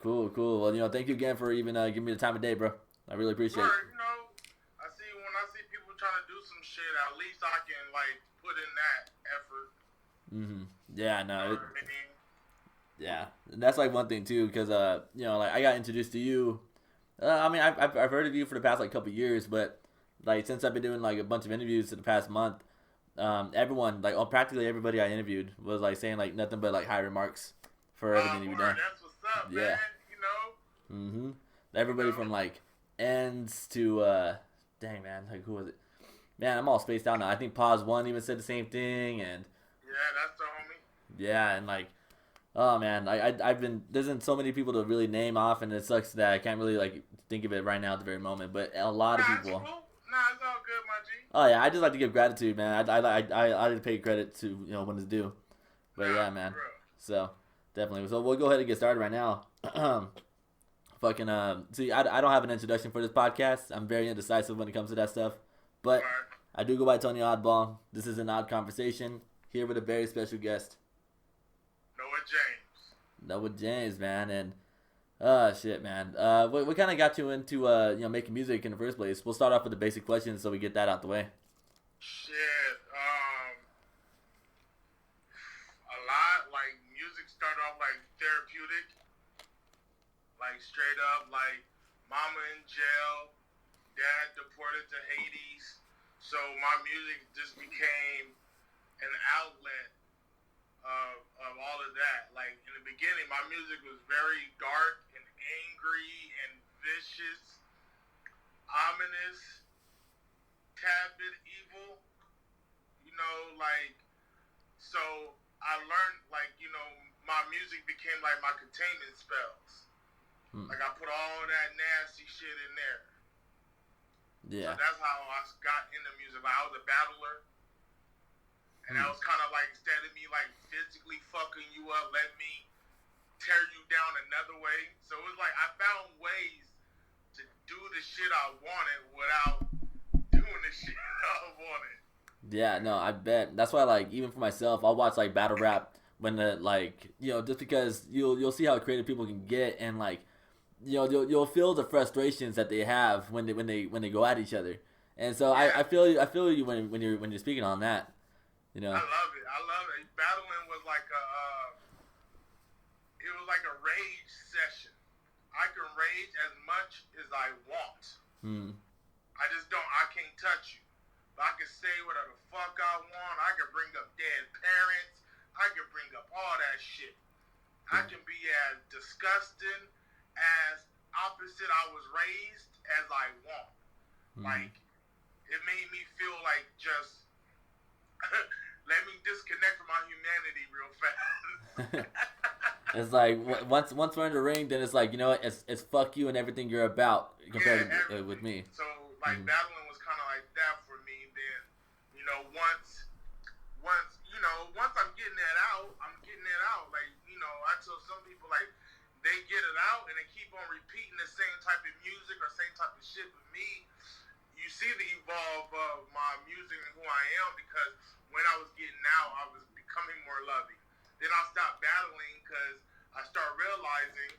Cool, cool. Well, thank you again for even giving me the time of day, bro. I really appreciate it. Sure, I see when I see people trying to do some shit, at least I can like put in that effort. Yeah, You know no, what I mean? yeah, and that's like one thing too, because like I got introduced to you. I mean, I've heard of you for the past like couple years, but like since I've been doing like a bunch of interviews for the past month, everyone like practically everybody I interviewed was like saying like nothing but like high remarks for everything you've done. That's what's up, Yeah. man. Everybody from like ends to dang man, like who was it? Man, I'm all spaced out now. I think Pause One even said the same thing, and Yeah, that's the homie. yeah, and like oh man, I've been there's been so many people to really name off, and it sucks that I can't really like think of it right now at the very moment. But a lot of people. It's cool. Nah, it's all good, my G. Oh yeah, I just like to give gratitude, man. I like to pay credit to when it's due. But yeah, man. So definitely. So we'll go ahead and get started right now. Fucking see, I don't have an introduction for this podcast. I'm very indecisive when it comes to that stuff. But I do go by Tony Awdball. This is an odd conversation here with a very special guest. Noa James, man, and shit, man. What kind of got you into making music in the first place? We'll start off with the basic questions so we get that out the way. Shit, a lot. Like music started off like therapeutic, like straight up, like mama in jail, dad deported to Hades, so my music just became an outlet of all of that. Like in the beginning, my music was very dark and angry and vicious, ominous, tad bit evil. Like so I learned like my music became like my containment spells. Like I put all that nasty shit in there. Yeah. So that's how I got into music. Like I was a battler. And that was kind of like, instead of me like physically fucking you up, let me tear you down another way. So it was like I found ways to do the shit I wanted without doing the shit I wanted. Yeah, no, I bet. That's why, like, even for myself, I'll watch like battle rap when the like, just because you'll see how creative people can get, and like, you'll feel the frustrations that they have when they go at each other. And so Yeah. I feel you when you're speaking on that. I love it. Battling was like it was like a rage session. I can rage as much as I want. I can't touch you. But I can say whatever the fuck I want. I can bring up dead parents. I can bring up all that shit. I can be as disgusting, as opposite I was raised as I want. Like, it made me feel like just let me disconnect from my humanity real fast. It's like once we're in the ring, then it's like it's fuck you and everything you're about compared to with me. So like battling was kind of like that for me. Then once I'm getting that out, Like I tell some people like they get it out and they keep on repeating the same type of music or same type of shit with me. You see the evolve of my music and who I am, because when I was getting out, I was becoming more loving. Then I stopped battling because I started realizing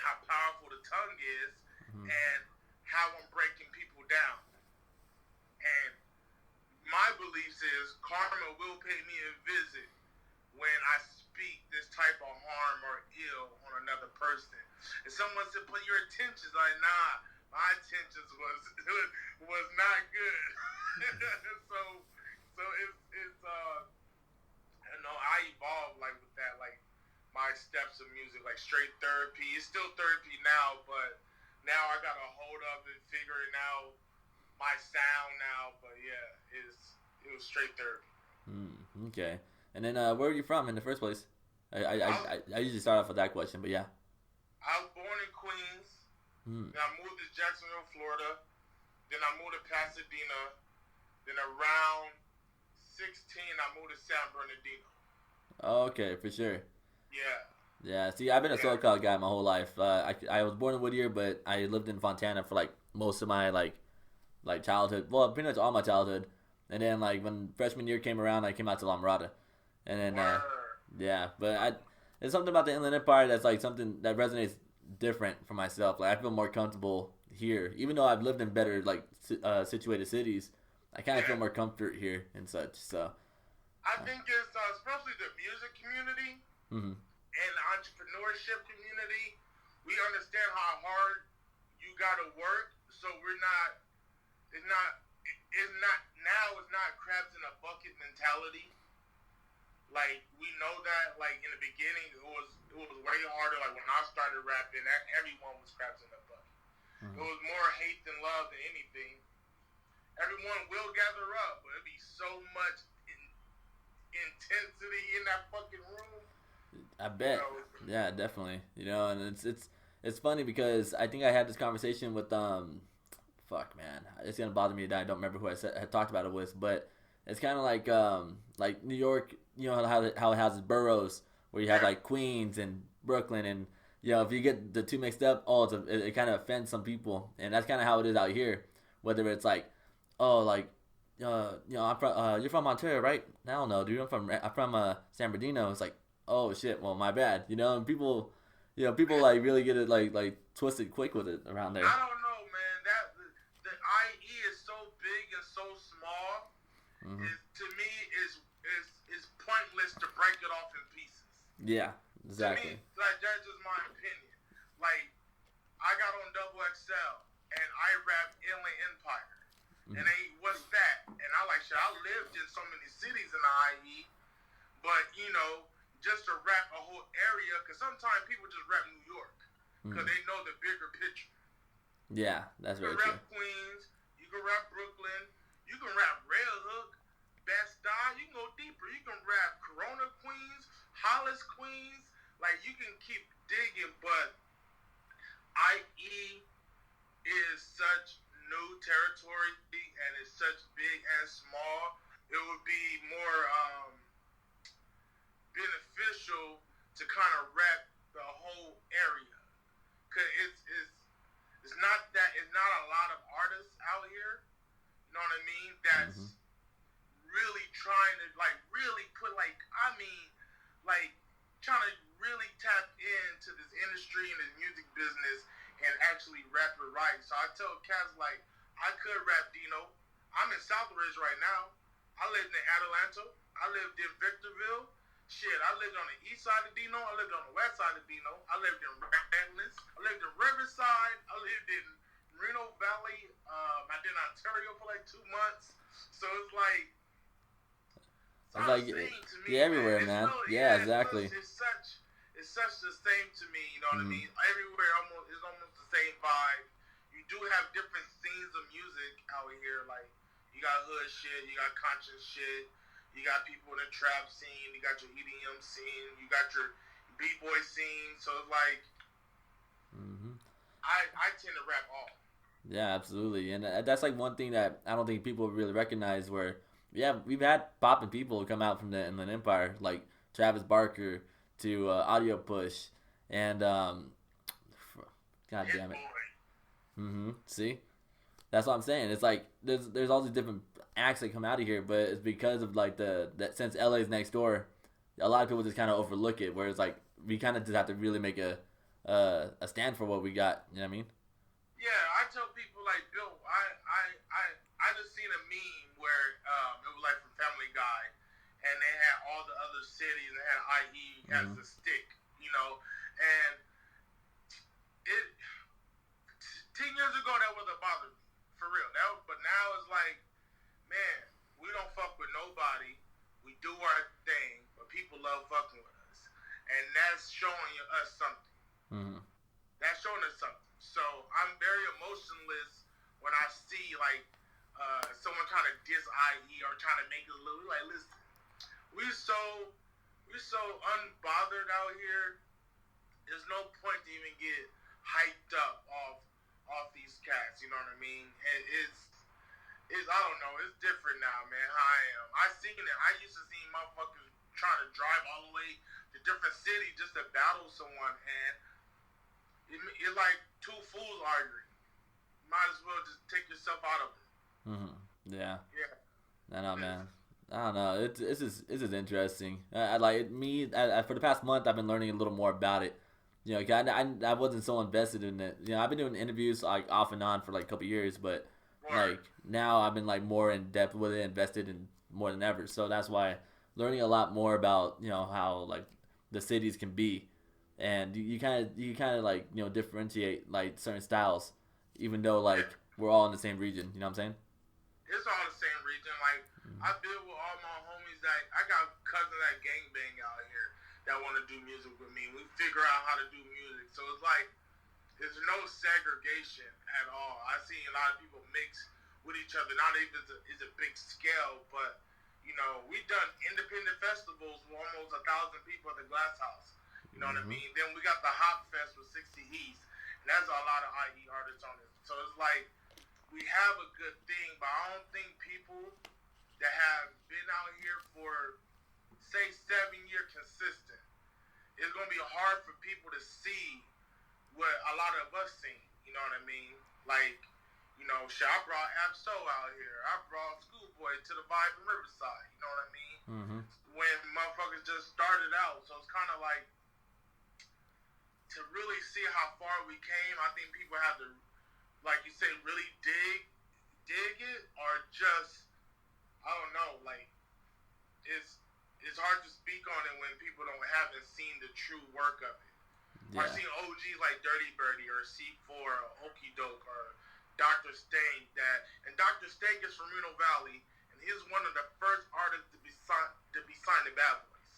how powerful the tongue is and how I'm breaking people down. And my beliefs is karma will pay me a visit when I speak this type of harm or ill on another person. And someone said, "Put your intentions," like, nah, my intentions was not good. so it's I evolved like with that, like my steps of music, like straight therapy. It's still therapy now, but now I got a hold of it, figuring out my sound now. But yeah, it was straight therapy. Okay. And then where are you from in the first place? I usually start off with that question, but yeah. I was born in Queens. Then I moved to Jacksonville, Florida. Then I moved to Pasadena. Then around 16, I moved to San Bernardino. Okay, for sure. Yeah. Yeah, see, I've been a SoCal guy my whole life. I was born in Whittier, but I lived in Fontana for like most of my like childhood. Well, pretty much all my childhood. And then like when freshman year came around, I came out to La Mirada. And then yeah, but it's something about the Inland Empire that's like something that resonates different for myself. Like I feel more comfortable here, even though I've lived in better like situated cities. I kind of feel more comfort here and such. So I think it's especially the music community mm-hmm. and the entrepreneurship community. We understand how hard you gotta work, so we're not. It's not. It's not now. It's not crabs in a bucket mentality. Like we know that. Like in the beginning, it was way harder. Like when I started rapping, everyone was crabs in a bucket. Mm-hmm. It was more hate than love than anything. Everyone will gather up, but it'd be so much intensity in that fucking room. I bet. Yeah, definitely. You know, and it's funny because I think I had this conversation with fuck man, it's gonna bother me that I don't remember who I had talked about it with, but it's kind of like New York. You know how it has its boroughs where you have like Queens and Brooklyn, and you know if you get the two mixed up, it kind of offends some people, and that's kind of how it is out here. Whether it's like, oh like. You know, I'm from. You're from Ontario, right? Hell no, dude. I'm from San Bernardino. It's like, oh shit. Well, my bad. You know, and people like really get it like twisted quick with it around there. I don't know, man. That the IE is so big and so small. Mm-hmm. To me, is pointless to break it off in pieces. Yeah, exactly. To me, like that's just my opinion. Like, I got on Double XL and I rapped Inland Empire. And what's that? And I like shit. I lived in so many cities in the IE, but you know, just to rap a whole area, because sometimes people just rap New York because they know the bigger picture. Yeah, that's very true. You can rap Queens, you can rap Brooklyn, you can rap Red Hook, Bed-Stuy. You can go deeper. You can rap Corona Queens, Hollis Queens. Like you can keep digging, but IE is such new territory and it's such big and small. It would be more beneficial to kind of rep the whole area, cause it's not a lot of artists out here. You know what I mean? That's really trying to really put trying to really tap into this industry and this music business and actually rap it right. So I tell cats I could rap Dino. I'm in Southridge right now. I lived in Adelanto. I lived in Victorville. Shit, I lived on the east side of Dino. I lived on the west side of Dino. I lived in Redlands. I lived in Riverside. I lived in Reno Valley. I did Ontario for 2 months. So it's like to me, everywhere, man. Yeah, exactly. It's such the same to me, you know what I mean? Everywhere is almost the same vibe. You do have different scenes of music out here. Like, you got hood shit, you got conscious shit, you got people in the trap scene, you got your EDM scene, you got your B-boy scene. So it's like, I tend to rap all. Yeah, absolutely. And that's like one thing that I don't think people really recognize where, yeah, we've had popping people come out from the Inland Empire, like Travis Barker, to Audio Push, and God damn it. See, that's what I'm saying. It's like there's all these different acts that come out of here, but it's because of that since LA's next door, a lot of people just kind of overlook it. Where it's like we kind of just have to really make a stand for what we got. You know what I mean? Yeah, I tell people Bill, I just seen a meme where it was from Family Guy. And they had all the other cities and had IE as the stick, you know. And 10 years ago, that wouldn't bother me, for real. But now it's like, man, we don't fuck with nobody. We do our thing, but people love fucking with us. And that's showing us something. That's showing us something. So I'm very emotionless when I see, someone trying to diss IE or trying to make it a little, listen. We're so unbothered out here. There's no point to even get hyped up off these cats. You know what I mean? It's I don't know. It's different now, man. How I am. I seen it. I used to see motherfuckers trying to drive all the way to different cities just to battle someone, and it's like two fools arguing. Might as well just take yourself out of it. Yeah. Yeah. No, man. I don't know. It's just interesting. I like me. For the past month, I've been learning a little more about it. You know, 'cause I wasn't so invested in it. You know, I've been doing interviews like off and on for like a couple years, but like now I've been like more in depth with it, invested in more than ever. So that's why learning a lot more about how like the cities can be, and you kind of like differentiate like certain styles, even though like we're all in the same region. You know what I'm saying? It's all the same region. Like I build with all my homies. That I got cousins that gangbang out here that want to do music with me. We figure out how to do music. So it's like there's no segregation at all. I see a lot of people mix with each other. Not even is a big scale, but we've done independent festivals with almost 1,000 people at the Glass House. You know what I mean? Then we got the Hop Fest with 60 East, and that's a lot of IE artists on it. So it's like we have a good thing, but I don't think people that have been out here for say 7 year consistent, it's gonna be hard for people to see what a lot of us seen. You know what I mean? Like, shit, I brought Absol out here. I brought Schoolboy to the Vibe in Riverside. You know what I mean? Mm-hmm. When motherfuckers just started out, so it's kind of like to really see how far we came. I think people have to, like you say, really dig it, or just I don't know. Like it's hard to speak on it when people haven't seen the true work of it. Yeah. I've seen OGs like Dirty Birdie or C4 or Okie Doke or Dr. Stank and Dr. Stank is from Reno Valley, and he's one of the first artists to be signed to Bad Boys.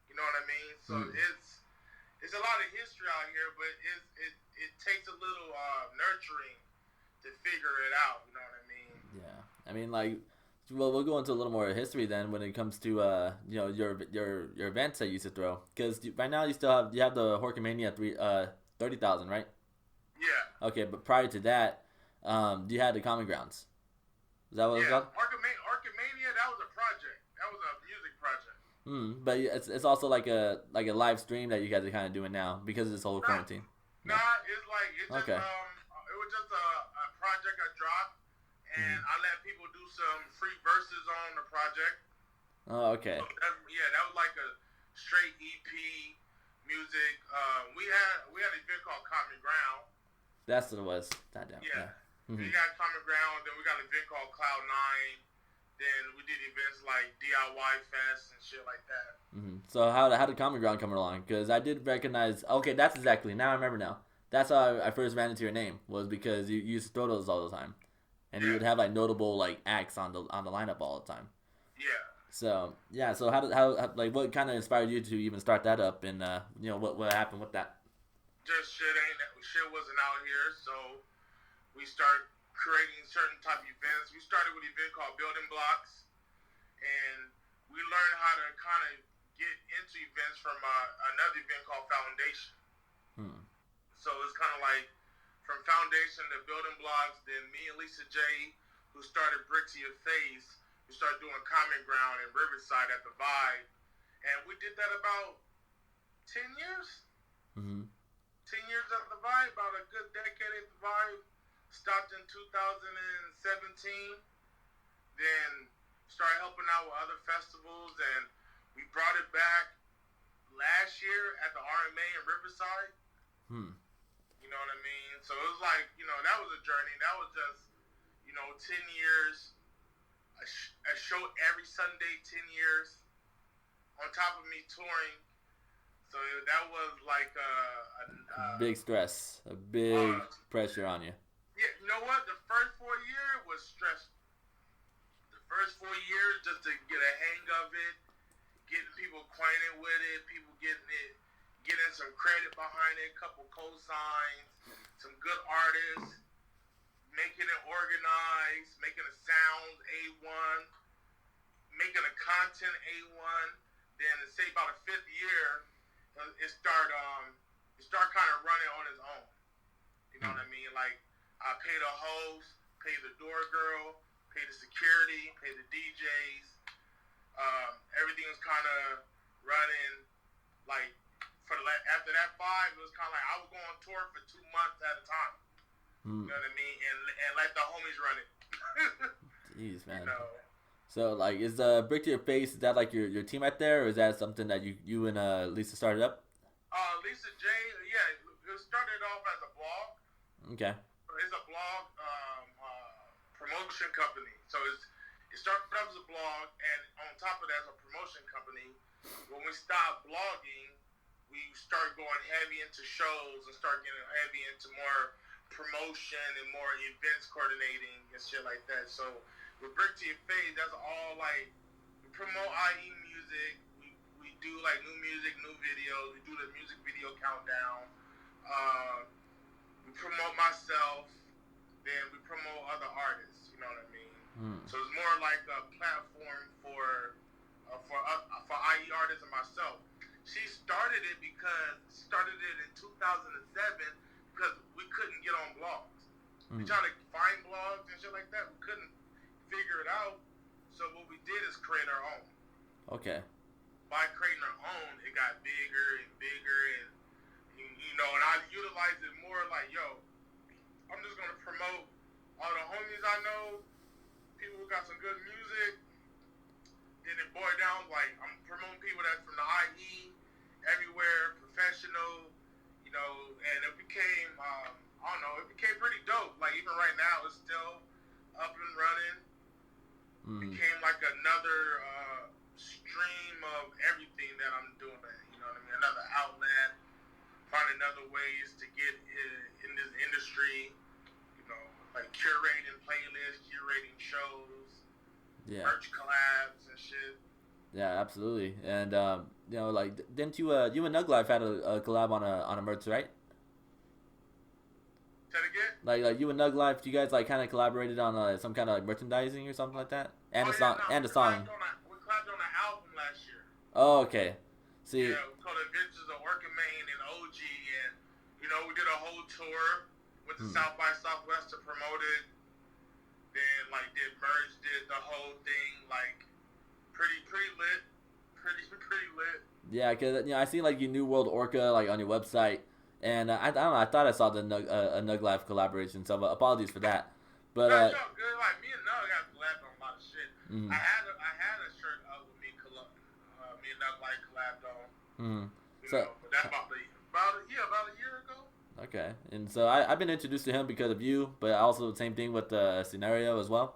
You know what I mean? So it's a lot of history out here, but it takes a little nurturing to figure it out. You know what I mean? Yeah, I mean like. Well, we'll go into a little more history then when it comes to your events that you used to throw, because right now you have the Horkamania 30,000, right? Yeah. Okay, but prior to that, you had the Common Grounds. Is that what it was called? Horkamania, that was a project. That was a music project. But it's also like a live stream that you guys are kind of doing now because of this whole quarantine. Nah, it's just it was just a project I dropped. And I let people do some free verses on the project. Oh, okay. So that was like a straight EP music. We had an event called Common Ground. That's what it was. Yeah. We got Common Ground. Then we got an event called Cloud9. Then we did events like DIY Fest and shit like that. So how did Common Ground come along? Because I did recognize. Okay, that's exactly. Now I remember now. That's how I first ran into your name, was because you used to throw those all the time. And you would have like notable like acts on the lineup all the time. Yeah. So how what kind of inspired you to even start that up, and what happened with that? Just shit wasn't out here, so we start creating certain type of events. We started with an event called Building Blocks, and we learned how to kind of get into events from another event called Foundation. So it's kind of like, from Foundation to Building Blocks, then me and Lisa J, who started Brick to Your Face, we started doing Common Ground in Riverside at the Vibe. And we did that about 10 years. 10 years at the Vibe, about a good decade at the Vibe. Stopped in 2017. Then started helping out with other festivals, and we brought it back last year at the RMA in Riverside. You know what I mean? So it was like, that was a journey. That was just, 10 years, a show every Sunday, 10 years, on top of me touring. So that was like a big stress, a big pressure on you. Yeah, you know what? The first 4 years was stressful. The first 4 years, just to get a hang of it, getting people acquainted with it, people getting some credit behind it, a couple cosigns, some good artists, making it organized, making the sound A1, making the content A1. Then to say about the 5th year, it start kind of running on its own. You know what I mean? Like, I pay the host, pay the door girl, pay the security, pay the DJs. Everything was kind of running like. After that 5, it was kind of like I was going on tour for 2 months at a time. You know what I mean? And let the homies run it. Jeez, man. So like, is Brick to Your Face, is that like your team right there, or is that something that you and Lisa started up? Lisa J, yeah, it started off as a blog. Okay. It's a blog promotion company. So it started off as a blog, and on top of that, as a promotion company. When we stopped blogging, we started going heavy into shows and start getting heavy into more promotion and more events coordinating and shit like that. So with Brick to Your Face, that's all like we promote IE music. We do like new music, new videos. We do the music video countdown. We promote myself. Then we promote other artists. You know what I mean? So it's more like a platform for IE artists and myself. She started it in 2007 because we couldn't get on blogs. We tried to find blogs and shit like that. We couldn't figure it out. So what we did is create our own. Okay. By creating our own, it got bigger and bigger, and and I utilized it more like, yo, I'm just gonna promote all the homies I know, people who got some good music. Then it boiled down like I'm promoting people that's from the IE, everywhere, professional, and it became, it became pretty dope. Like even right now, it's still up and running. Became like another stream of everything that I'm doing. You know what I mean? Another outlet, finding other ways to get in this industry. Like curating playlists, curating shows, merch collabs and shit. Yeah, absolutely. And like, didn't you and Nug Life had a collab on a merch, right? Say it again. Like you and Nug Life, you guys like kind of collaborated on some kind of like merchandising or something like that, and a song. We collabed on an album last year. Oh, okay. See. Yeah, we called it Adventures of Orca Main and OG, and we did a whole tour. Went to South by Southwest to promote it. Then did the whole thing, like pretty lit. Pretty lit. Yeah, cause I seen like your New World Orca like on your website, and I don't know, I thought I saw the Nug Life collaboration, so apologies for that. But no, good. Like me and Nug got collabed on a lot of shit. I had a shirt up with me and Nug Life collabed on. But that's about a year ago. Okay, and so I've been introduced to him because of you, but also the same thing with Scenario as well.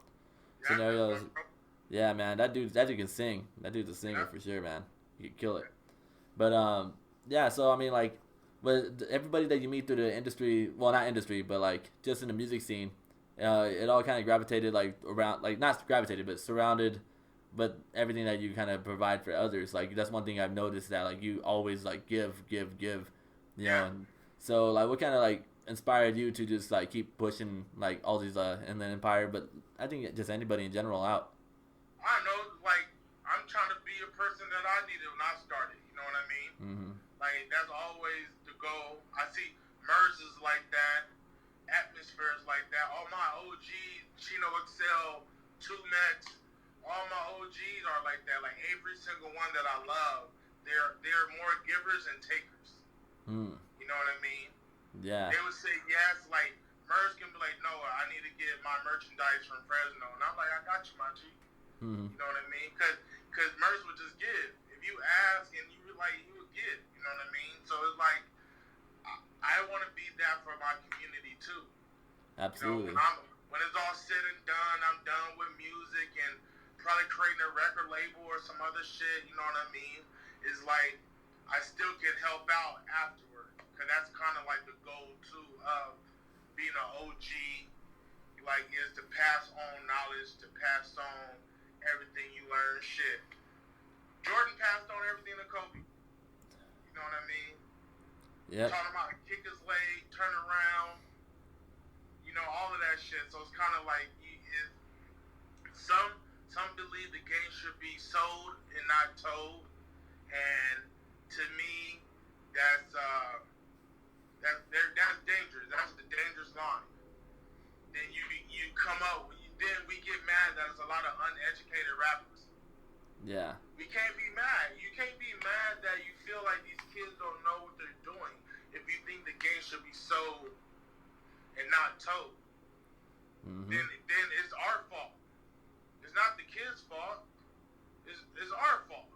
Yeah, Scenario, yeah, man, that dude can sing. That dude's a singer for sure, man. He could kill it. But yeah. So I mean, like, with everybody that you meet through the industry, well, not industry, but like just in the music scene, it all kind of gravitated like around, like not gravitated, but surrounded, but everything that you kind of provide for others. Like that's one thing I've noticed, that like you always like give, you know. And so like, what kind of like inspired you to just like keep pushing like all these in the Empire, but I think just anybody in general out? I don't know, like I'm trying to be a person that I needed when I started. You know what I mean? Like that's always the goal. I see Mers is like that, Atmosphere is like that. All my OGs, Chino Excel, 2Mex, all my OGs are like that. Like every single one that I love, they're more givers and takers. You know what I mean? Yeah. They would say yes, like Mers can be like, Noah, I need to get my merchandise from Fresno, and I'm like, I got you, my G. You know what I mean? Because Mers would just give. If you ask and you were like, he would give. You know what I mean? So it's like, I want to be that for my community too. Absolutely. When it's all said and done, I'm done with music and probably creating a record label or some other shit. You know what I mean? It's like I still can help out afterward, because that's kind of like the goal too of being an OG. Like, is to pass on knowledge, to pass on everything you learn. Shit, Jordan passed on everything to Kobe. You know what I mean? Yeah. Taught him how to kick his leg, turn around. All of that shit. So it's kind of like some believe the game should be sold and not told, and to me, that's dangerous. That's the dangerous line. Then you come up. Then we get mad that there's a lot of uneducated rappers. Yeah. We can't be mad. You can't be mad that you feel like these kids don't know what they're doing. If you think the game should be sold and not told, then it's our fault. It's not the kids' fault. It's our fault.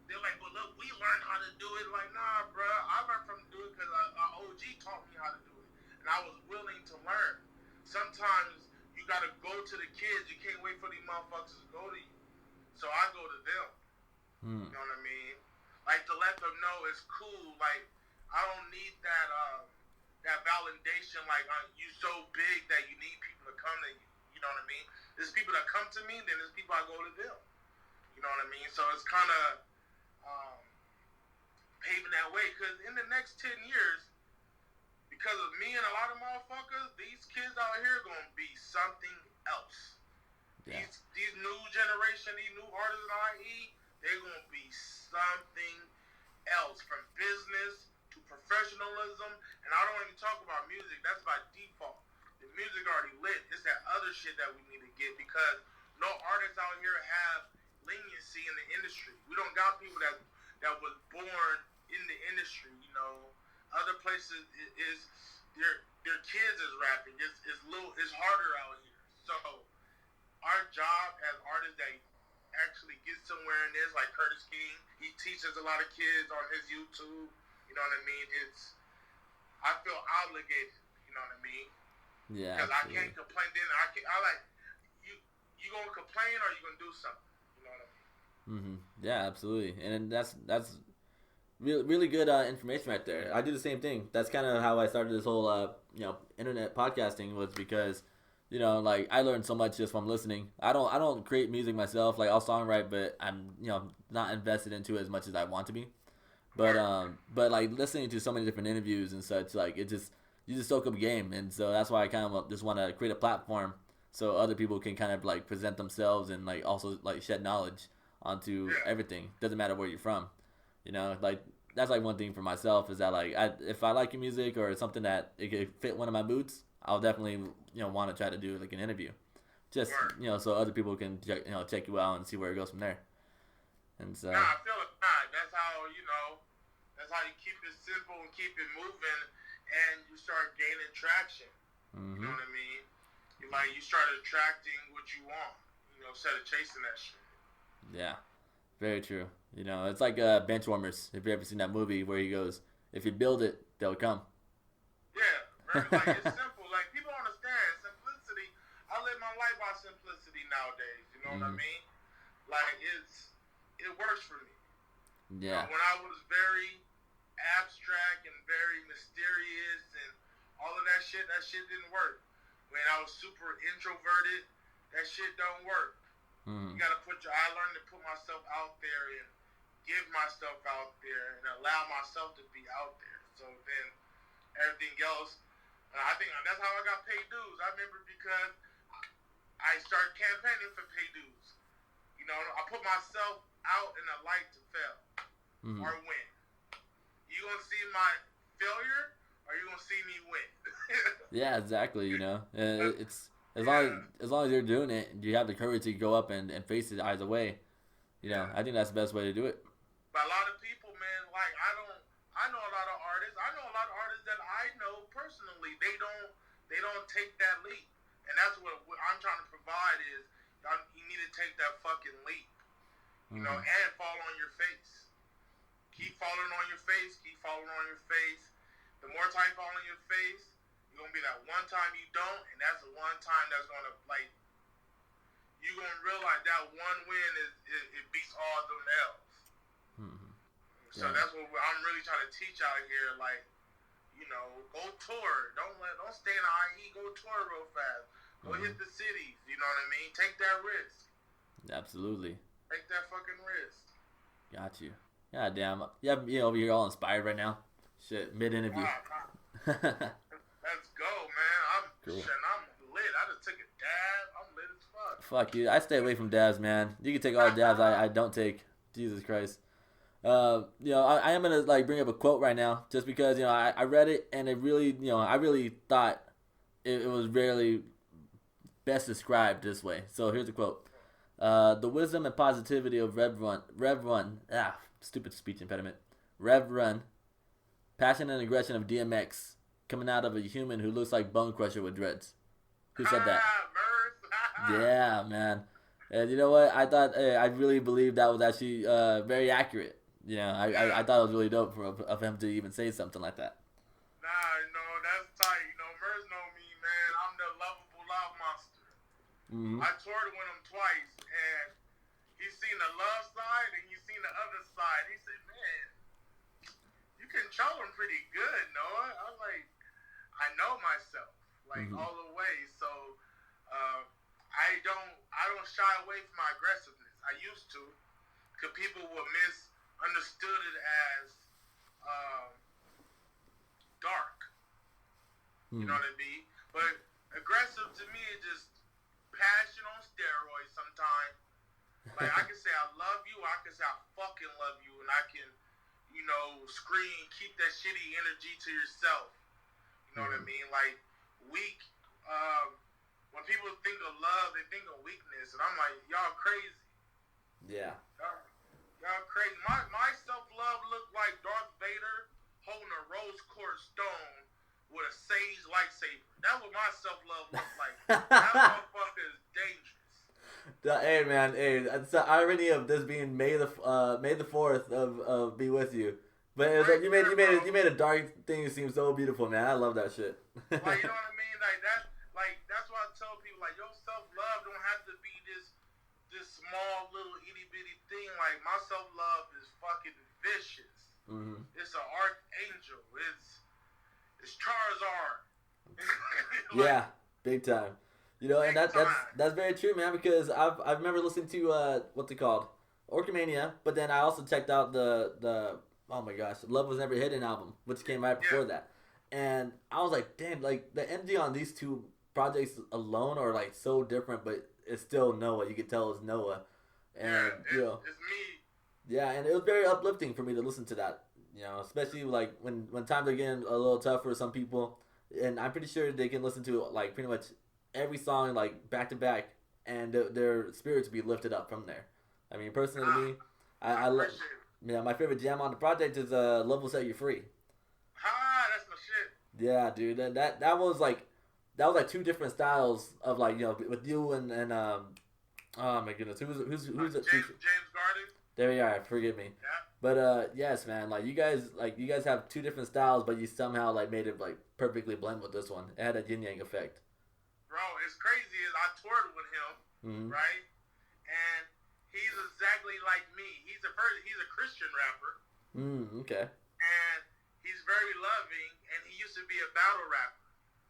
They're like, but look, we learned how to do it. Like, nah, bro. I learned from do it because our OG taught me how to do it. And I was willing to learn. Sometimes you got to go to the kids. You can't wait for these motherfuckers to go to you. So I go to them. You know what I mean? Like, to let them know it's cool. Like, I don't need that validation. Like, you so big that you need people to come to you. You know what I mean? There's people that come to me, then there's people I go to them. You know what I mean? So it's kind of paving that way. Because in the next 10 years, because of me and a lot of motherfuckers, these kids out here are going to be something else. Yeah. These new generation, these new artists in IE, they're going to be something else. From business to professionalism. And I don't even talk about music. That's by default. The music already lit. It's that other shit that we need to get, because no artists out here have leniency in the industry. We don't got people that was born in the industry. You know, other places is their kids is rapping. It's harder out here. So our job as artists that actually get somewhere in this, like Curtis King, he teaches a lot of kids on his YouTube. You know what I mean? I feel obligated. You know what I mean? Yeah. Because I can't complain. Then I like you. You gonna complain or you gonna do something? You know what I mean? Yeah, absolutely. And that's really good information right there. I do the same thing. That's kind of how I started this whole internet podcasting, was because like I learned so much just from listening. I don't create music myself. Like I'll songwrite, but I'm not invested into it as much as I want to be. But like listening to so many different interviews and such, like you just soak up a game. And so that's why I kind of just want to create a platform so other people can kind of like present themselves and like also like shed knowledge onto everything. Doesn't matter where you're from, like that's like one thing for myself is that like if I like your music or something that it could fit one of my moods, I'll definitely want to try to do like an interview, just so other people can check you out and see where it goes from there. And so I feel it. That's how you keep it simple and keep it moving, and you start gaining traction. You know what I mean? You start attracting what you want, instead of chasing that shit. Yeah, very true. It's like Benchwarmers. If you ever seen that movie where he goes, if you build it, they'll come. Yeah, it's simple. Like, people don't understand simplicity. I live my life by simplicity nowadays. You know what I mean? Like, it works for me. Yeah. When I was very abstract and very mysterious and all of that shit didn't work. When I was super introverted, that shit don't work. You gotta I learned to put myself out there and give myself out there and allow myself to be out there. So then everything else, I think that's how I got paid dues. I remember because I started campaigning for paid dues. I put myself out in the light to fail or win. You gonna see my failure, or you gonna see me win? Yeah, exactly. It's as long as you're doing it, you have the courage to go up and face it either way. I think that's the best way to do it. But a lot of people, man, like I know a lot of artists. I know a lot of artists that I know personally. They don't take that leap, and that's what I'm trying to provide is you need to take that fucking leap, and fall on your face. Keep falling on your face. Keep falling on your face. The more time you fall on your face, you're going to be that one time you don't, and that's the one time that's going to, like, you're going to realize that one win it beats all them else. So that's what I'm really trying to teach out here. Like, go tour. Don't stay in the IE. Go tour real fast. Go hit the cities. You know what I mean? Take that risk. Absolutely. Take that fucking risk. Got you. God damn. Yeah, over here all inspired right now. Shit, mid-interview. Let's go, man. I'm lit. I just took a dab. I'm lit as fuck. Fuck you. I stay away from dabs, man. You can take all the dabs I don't take. Jesus Christ. I am gonna like bring up a quote right now, just because I read it and it really I really thought it was really best described this way. So here's the quote. The wisdom and positivity of Rev Run, stupid speech impediment. Rev Run, passion and aggression of DMX, coming out of a human who looks like Bone Crusher with dreads. Who said that? Yeah, man. And you know what? I thought I really believed that was actually very accurate. I thought it was really dope of him to even say something like that. Nah, that's tight. Merz know me, man. I'm the lovable love monster. Mm-hmm. I toured with him twice, and he's seen the love side and he's seen the other side. He said, man, you control him pretty good, Noah. I was like, I know myself, all the way. So I don't shy away from my aggressiveness. I used to, because people would misunderstood it as dark. You know what I mean? But aggressive to me is just passion on steroids sometimes. Like, I can say I love you, I can say I fucking love you, and I can, scream, keep that shitty energy to yourself. You know what I mean? Like, weak, when people think of love, they think of weakness, and I'm like, y'all crazy. Yeah. Y'all crazy. My self-love looked like Darth Vader holding a rose quartz stone with a sage lightsaber. That's what my self-love looks like. That motherfucker is dangerous. Hey man, it's the irony of this being May the 4th of Be With You, but it's like you made a dark thing seem so beautiful, man. I love that shit. Like, you know what I mean? That's why I tell people, like, your self-love don't have to be this small little itty bitty thing. Like, my self-love is fucking vicious. Mm-hmm. It's an archangel. It's Charizard. Yeah, big time. And that's very true, man. Because I remember listening to what's it called, Orcomania, but then I also checked out the oh my gosh, Love Was Never Hidden album, which came right before that, and I was like, damn, like the energy on these two projects alone are like so different, but it's still Noah. You could tell it's Noah, and it's me. Yeah, and it was very uplifting for me to listen to that. Especially like when times are getting a little tough for some people, and I'm pretty sure they can listen to like pretty much every song like back to back, and their spirits be lifted up from there. I mean, personally to me, I love. My favorite jam on the project is "Love Will Set You Free." That's my shit. Yeah, dude, that was like two different styles of like with you and oh my goodness, who's James Garden. There you are. Forgive me. Yeah. But yes, man, you guys have two different styles, but you somehow like made it like perfectly blend with this one. It had a yin yang effect. Bro, it's crazy. I toured with him, right? And he's exactly like me. He's a Christian rapper. Okay. And he's very loving, and he used to be a battle rapper.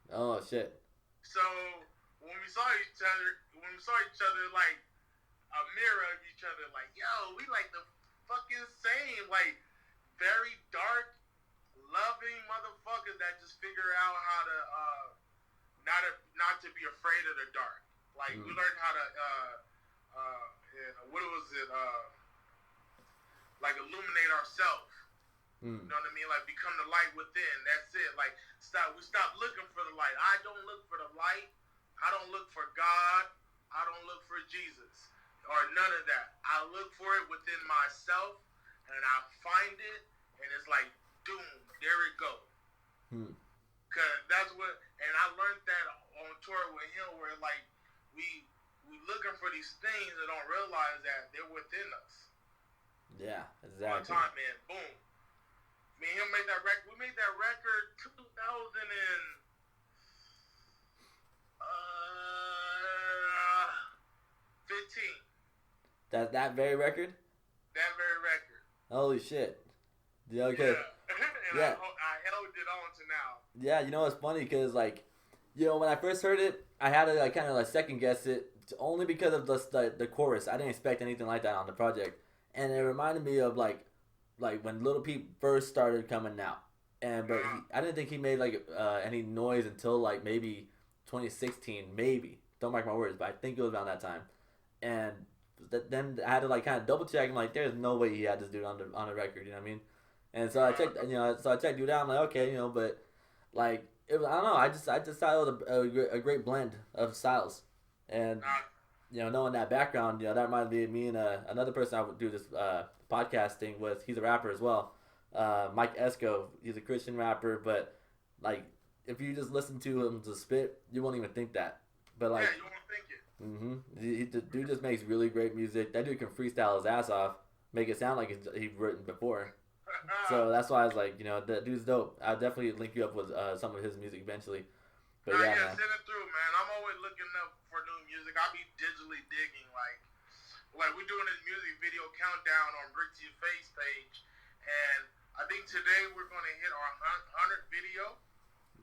Oh shit. So when we saw each other like a mirror of each other, like, yo, we like the fucking same, like very dark, loving motherfuckers that just figure out how to not to be afraid of the dark. Like, we learned how to what was it? Like, illuminate ourselves. You know what I mean? Like, become the light within. That's it. Like, we stop looking for the light. I don't look for the light. I don't look for God. I don't look for Jesus or none of that. I look for it within myself, and I find it, and it's like, doom, there it goes. Cause that's what, and I learned that on tour with him, where like we looking for these things and don't realize that they're within us. Yeah, exactly. One time, man, boom. Me and him made that record. We made that record 2015. That very record? That very record. Holy shit. Yeah, okay. Yeah. I held it on to now. Yeah, it's funny because, like, when I first heard it, I had to, like, kind of, like, second guess it only because of the chorus. I didn't expect anything like that on the project. And it reminded me of, like when Lil Peep first started coming out. But I didn't think he made, like, any noise until, like, maybe 2016, maybe. Don't mark my words, but I think it was around that time. And then I had to, like, kind of double check. I'm like, there's no way he had this dude on the record, you know what I mean? And so I checked, dude out. I'm like, okay, but like it was, I don't know. I just thought it was a great blend of styles, and knowing that background, that reminded me and another person I would do this podcasting with. He's a rapper as well, Mike Esco. He's a Christian rapper, but like if you just listen to him to spit, you won't even think that. But like, you won't think it. The dude just makes really great music. That dude can freestyle his ass off, make it sound like he's written before. So that's why I was like, that dude's dope. I'll definitely link you up with some of his music eventually. But yeah, man. Send it through, man. I'm always looking up for new music. I'll be digitally digging, like we're doing this music video countdown on Brick to Your Face page, and I think today we're gonna hit our 100th video.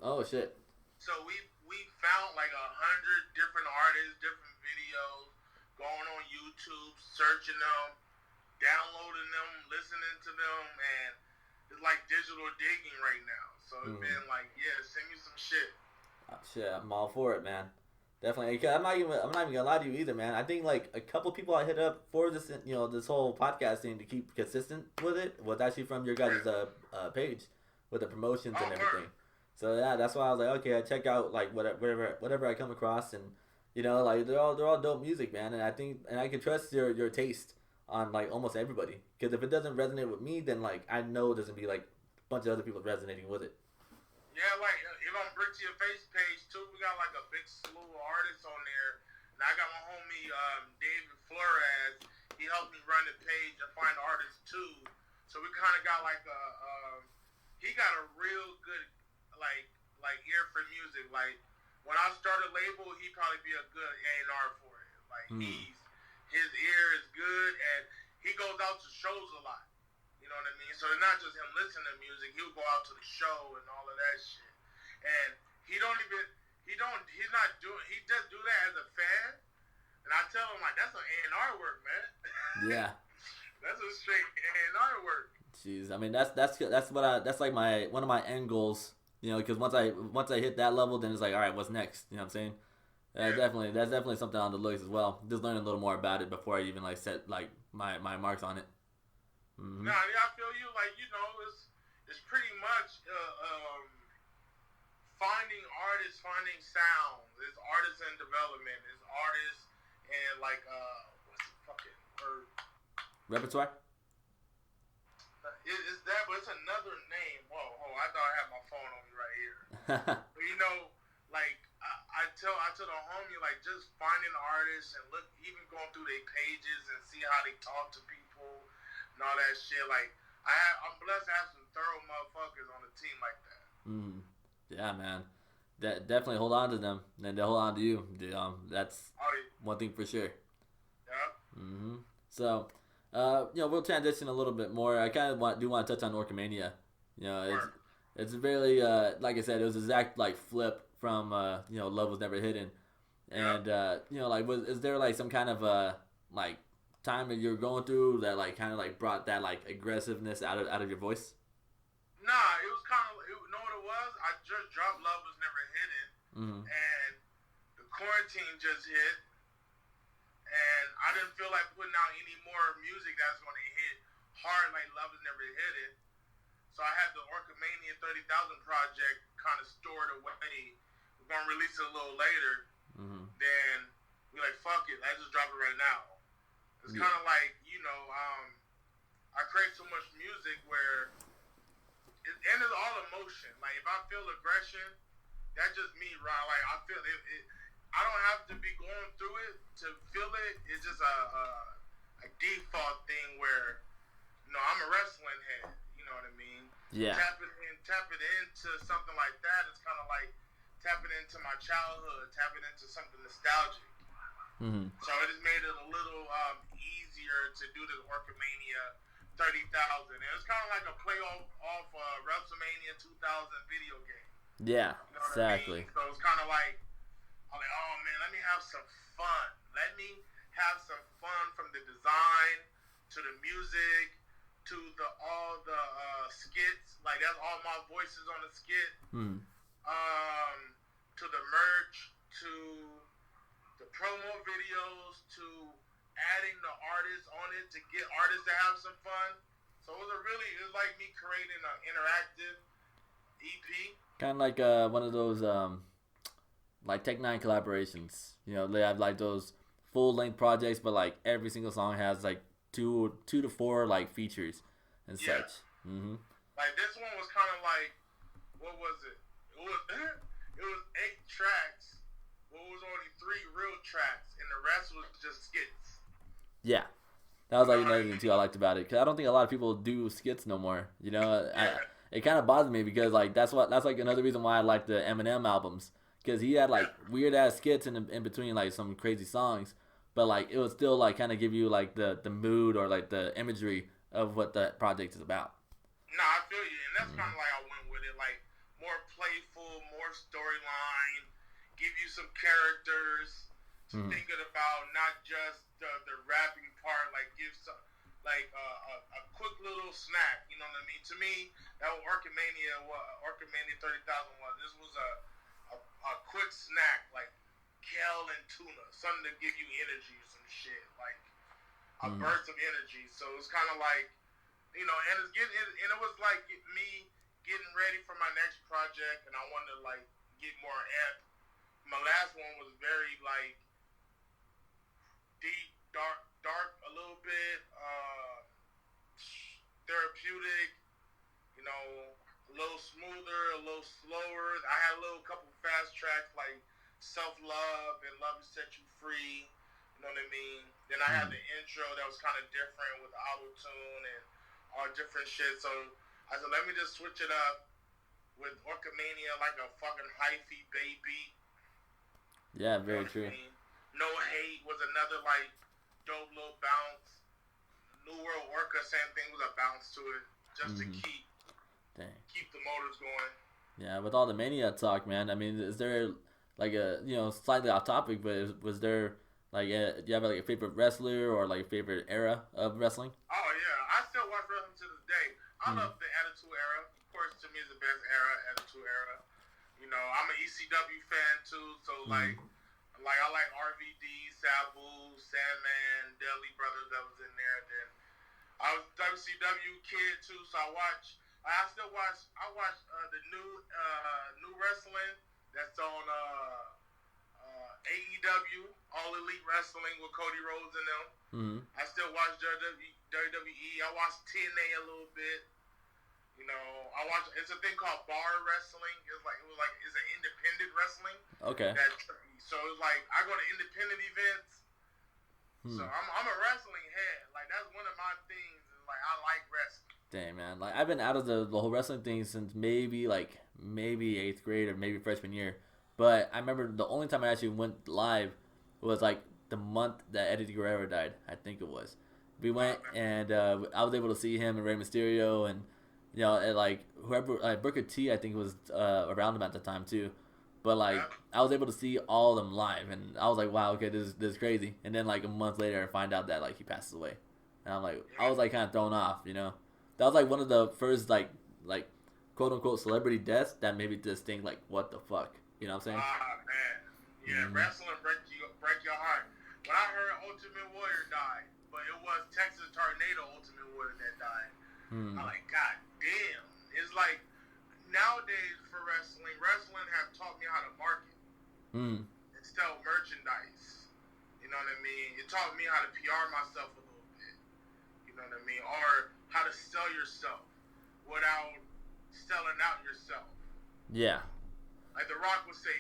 Oh shit! So we found like 100 different artists, different videos, going on YouTube, searching them, downloading them, listening to them, and it's like digital digging right now. So it's been like, yeah, send me some shit. Shit, I'm all for it, man. Definitely. I'm not even gonna lie to you either, man. I think like a couple people I hit up for this, this whole podcast thing to keep consistent with it was actually from your guys' page with the promotions and everything. So yeah, that's why I was like, okay, I check out like whatever I come across, and like they're all dope music, man. And I can trust your taste on like almost everybody, because if it doesn't resonate with me, then like I know there's gonna be like a bunch of other people resonating with it. Yeah, like if on Brick to Your Face page too, we got like a big slew of artists on there. And I got my homie David Flores. He helped me run the page and find artists too. So we kind of got like he got a real good like ear for music. Like when I start a label, he'd probably be a good A&R for it. Like his ear is good, and he goes out to shows a lot. You know what I mean? So it's not just him listening to music. He'll go out to the show and all of that shit. And he just do that as a fan. And I tell him, like, that's an A&R work, man. Yeah. That's a straight A&R work. Jeez, I mean, that's like one of my end goals, because once I hit that level, then it's like, all right, what's next? You know what I'm saying? That's definitely something on the list as well. Just learning a little more about it before I even like set like my marks on it. Mm-hmm. Nah, yeah, I feel you. Like, it's pretty much finding artists, finding sounds. It's artists in development. It's artists and like what's the fucking word? Repertoire. It's that, but it's another name. Whoa, I thought I had my phone on me right here. But, like I tell the homie, like, just finding artists and look, even going through their pages and see how they talk to people and all that shit. Like, I'm blessed to have some thorough motherfuckers on the team like that. Yeah, man. Definitely hold on to them, and they'll hold on to you. That's one thing for sure. Yeah. So, we'll transition a little bit more. I kind of want to touch on Orcomania. It's really like I said, it was an exact like flip from Love Was Never Hidden, and is there like some kind of like time that you're going through that like kind of like brought that like aggressiveness out of your voice? Nah, it was kind of, you know what it was? I just dropped Love Was Never Hidden, and the quarantine just hit, and I didn't feel like putting out any more music that's going to hit hard like Love Was Never Hidden. So I had the Orcomania 30,000 project kind of stored away. We're going to release it a little later. Then we're like, fuck it, let's just drop it right now. It's kind of like, I create so much music where and it's all emotion. Like, if I feel aggression, that's just me, right? Like, I feel it. I don't have to be going through it to feel it. It's just a default thing where, I'm a wrestling head. You know what I mean? Yeah. Tapping into something like that. It's kind of like tapping into my childhood, tapping into something nostalgic. So it just made it a little easier to do the Orcomania 30,000. And it's kind of like a play off WrestleMania 2000 video game. Yeah, you know exactly. I mean? So it's kind of like, I'm like, oh man, let me have some fun. Let me have some fun from the design to the music to all the skits. Like, that's all my voices on the skit. To the merch, to the promo videos, to adding the artists on it to get artists to have some fun. So it was like me creating an interactive EP. Kind of like one of those like Tech Nine collaborations. They have like those full length projects, but like every single song has like two to four like features and such. Like this one was kind of like, what was it? It was 8 tracks. Well, it was only 3 real tracks, and the That was You know like what I another thing too mean? I liked about it because I don't think a lot of people do skits no more. You know, Yeah, it kind of bothered me because like that's like another reason why I like the Eminem albums because he had like yeah. weird ass skits in between like some crazy songs, but like it would still like kind of give you like the mood or like the imagery of what the project is about. Nah, I feel you, and that's kind Mm-hmm. of like I went with it, like more playful, more storyline, give you some characters to Mm-hmm. think about, not just the rapping part. Like give some, like a quick little snack. You know what I mean? To me, that was Orcamania 30,000 was. This was a quick snack, like kale and tuna, something to give you energy or some shit, like a Mm-hmm. burst of energy. So it's kind of like, and and it was like me getting ready for my next project, and I wanted to like get more amp. My last one was very like deep, dark a little bit, therapeutic. You know, a little smoother, a little slower. I had a little couple fast tracks like self love and love to set you free. You know what I mean? Then I had Mm-hmm. the intro that was kind of different with auto tune and all different shit. So I said, let me just switch it up with Orcamania, like a fucking hyphy baby. Yeah, You know very what I true. mean? No Hate was another like dope little bounce. New World Orca, same thing, with a bounce to it, just to Mm-hmm. keep Dang. keep the motors going. Yeah, with all the mania talk, man. I mean, is there like a slightly off topic, but was there like do you have like a favorite wrestler or like a favorite era of wrestling? Oh yeah, I still watch wrestling to this day. I Mm-hmm. love the Attitude Era. Of course, to me is the best era, Attitude Era. You know, I'm an ECW fan too, so Mm-hmm. like I like RVD, Sabu, Sandman, Dudley Brothers that was in there. Then I was a WCW kid too, so I still watch. I watch the new wrestling that's on AEW, All Elite Wrestling with Cody Rhodes and them. Mm-hmm. I still watch WWE. I watch TNA a little bit. You know, I watch. It's a thing called bar wrestling. It's an independent wrestling. Okay. So it's like I go to independent events. So Hmm. I'm a wrestling head. Like that's one of my things. Is like I like wrestling. Dang, man. Like I've been out of the whole wrestling thing since maybe eighth grade or maybe freshman year. But I remember the only time I actually went live was like the month that Eddie Guerrero died. I think it was. We went Man. and I was able to see him and Rey Mysterio and and, like whoever like Booker T I think was around him at the time too. But like Yeah. I was able to see all of them live and I was like, wow, okay, this is crazy. And then like a month later I find out that like he passes away. And I'm like I was like kind of thrown off. That was like one of the first like quote unquote celebrity deaths that made me just think like what the fuck. You know what I'm saying? Ah man. Yeah, Mm-hmm. wrestling break your heart. When I heard Ultimate Warrior died, but it was Texas Tornado Ultimate Warrior that died. Hmm. I'm like, God damn. It's like nowadays for wrestling have taught me how to market Hmm. and sell merchandise. You know what I mean? It taught me how to PR myself a little bit. You know what I mean? Or how to sell yourself without selling out yourself. Yeah. Like The Rock would say,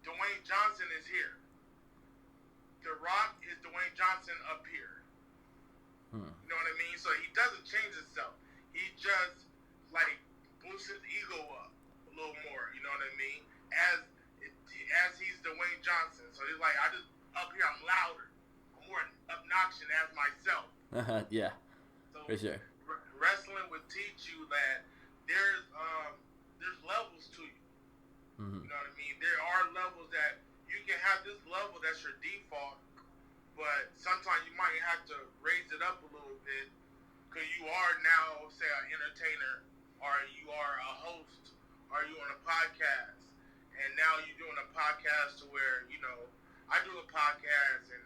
Dwayne Johnson is here. The Rock is Dwayne Johnson up here. Hmm. You know what I mean? So he doesn't change himself. He just like boosts his ego up a little more. You know what I mean? As he's Dwayne Johnson. So he's like, I just up here I'm louder. I'm more obnoxious as myself. Yeah, So for sure. wrestling would teach you that there's levels to you. Mm-hmm. You know what I mean? There are levels that you can have this level that's your default, but sometimes you might have to raise it up a little bit because you are now, say, an entertainer, or you are a host, or you on a podcast, and now you're doing a podcast to where I do a podcast and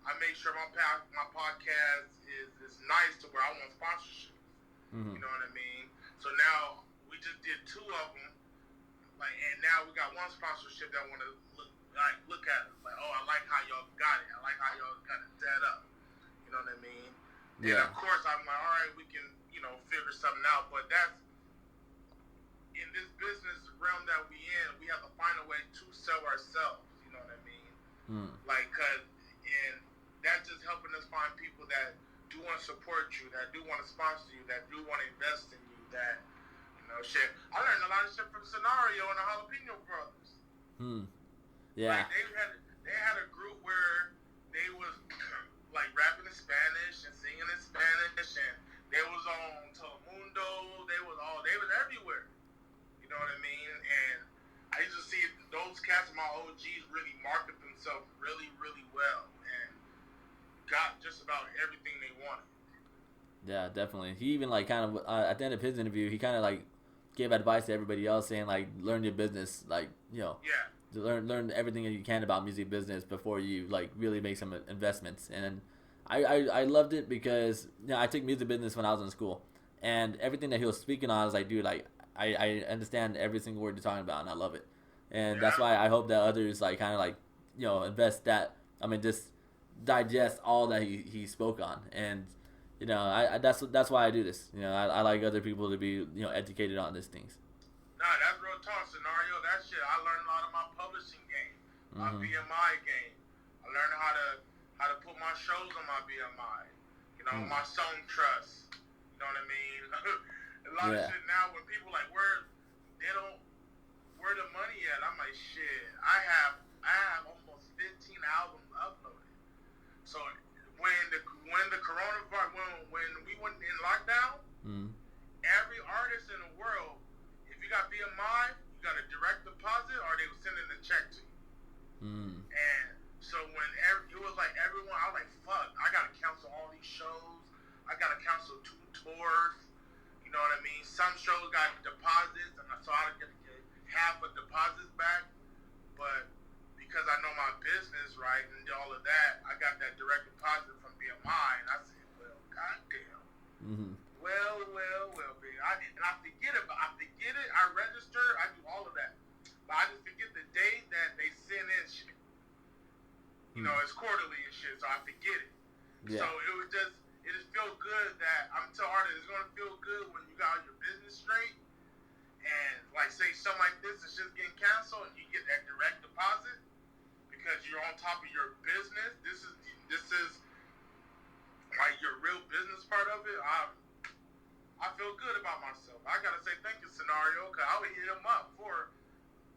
I make sure my podcast is nice to where I want sponsorship. Mm-hmm. You know what I mean? So now we just did 2 of them. And now we got one sponsorship that want to look at us. Like, oh, I like how y'all got it. I like how y'all got it set up. You know what I mean? Yeah. And of course, I'm like, all right, we can, figure something out. But that's in this business realm that we in. We have to find a way to sell ourselves. You know what I mean? Mm. And to support you, that do want to sponsor you, that do want to invest in you, that, shit. I learned a lot of shit from Scenario and the Jalapeno Brothers. Yeah. Like, they had a group where they was like rapping in Spanish and singing in Spanish, and they was on Telemundo. They was everywhere. You know what I mean? And I used to see those cats, my OGs, really market themselves really, really well and got just about everything they wanted. Yeah, definitely. He even like kind of at the end of his interview, he kind of like gave advice to everybody else, saying like learn your business, like Yeah. to learn everything that you can about music business before you like really make some investments. And I loved it because I took music business when I was in school, and everything that he was speaking on, I was like, dude, like I understand every single word you're talking about, and I love it. And that's why I hope that others like kind of like invest that. I mean, just digest all that he spoke on. And that's why I do this. I like other people to be educated on these things. Nah, that's real talk. Scenario, that shit. I learned a lot of my publishing game, my BMI game. I learned how to put my shows on my BMI. My song trust. You know what I mean? A lot of shit now when people like where the money at? I'm like, shit. I have almost 15 albums uploaded. So when the coronavirus when we went in lockdown, every artist in the world, if you got BMI, you got a direct deposit, or they were sending a check to you. And so when it was like everyone, I was like, fuck, I gotta cancel all these shows. I gotta cancel 2 tours. You know what I mean? Some shows got deposits, and so I get half of deposits back. But because I know my business, right, and all of that, I got that direct deposit from BMI, and I said, well, goddamn. Well, baby. I forget it, I register, I do all of that. But I just forget the day that they send in shit. It's quarterly and shit, so I forget it. Yeah. So it just feels good that I'm telling artists, it's gonna feel good when you got your business straight, and like say something like this is just getting canceled, and you get that direct deposit because you're on top of your business. This is like your real business part of it. I feel good about myself. I gotta say thank you, Scenario, because I would hit him up for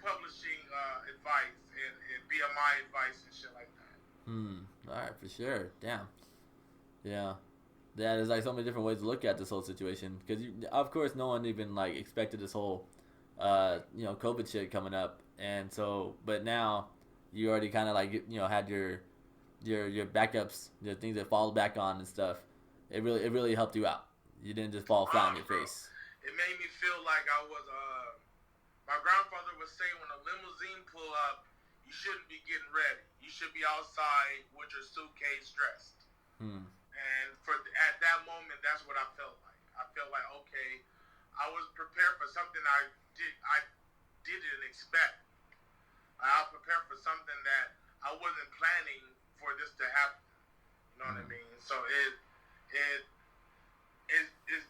publishing advice and BMI advice and shit like that. All right, for sure. Damn. Yeah. There's like so many different ways to look at this whole situation, because of course no one even like expected this whole COVID shit coming up, and so but now you already kind of like had your backups, the things that fall back on and stuff. It really helped you out. You didn't just fall flat on your face. It made me feel like I was my grandfather would say, when a limousine pull up, you shouldn't be getting ready. You should be outside with your suitcase dressed. And at that moment, that's what I felt like. I felt like, okay, I was prepared for something I didn't expect. I was prepared for something that I wasn't planning for this to happen. You know what I mean? So it's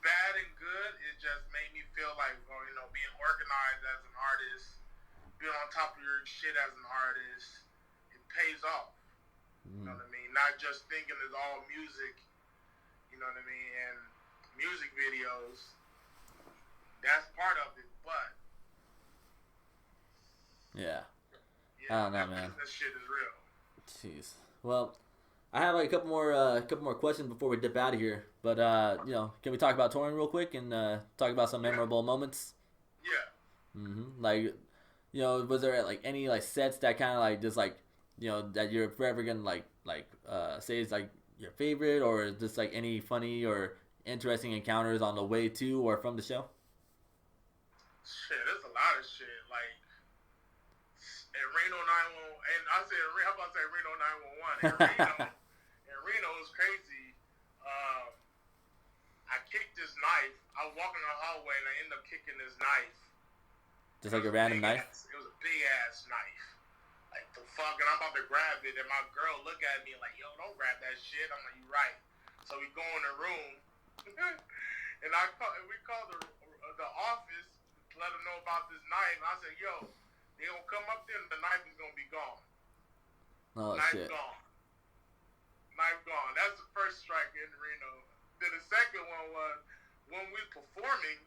bad and good. It just made me feel like, being organized as an artist, being on top of your shit as an artist, it pays off. You know what I mean? Not just thinking it's all music, you know what I mean? And music videos, that's part of it, but yeah, I don't know, man. This shit is real. Jeez. Well, I have like a couple more questions before we dip out of here. But can we talk about touring real quick and talk about some memorable moments? Yeah. Like, was there like any like sets that kind of like just like that you're forever gonna like say is like your favorite, or just like any funny or interesting encounters on the way to or from the show? Shit, there's a lot of shit. Like in Reno 911, and I said, how about I say Reno 911? In Reno was crazy. I kicked this knife. I was walking in the hallway and I ended up kicking this knife. Just like a random knife? It was a big ass knife. Like the fuck, and I'm about to grab it, and my girl look at me like, yo, don't grab that shit. I'm like, you right. So we go in the room, and we call the office to let them know about this knife. And I said, yo, they gonna come up there and the knife is gonna be gone. Oh, knife shit. Gone. Knife gone. That's the first strike in Reno. Then the second one was when we performing,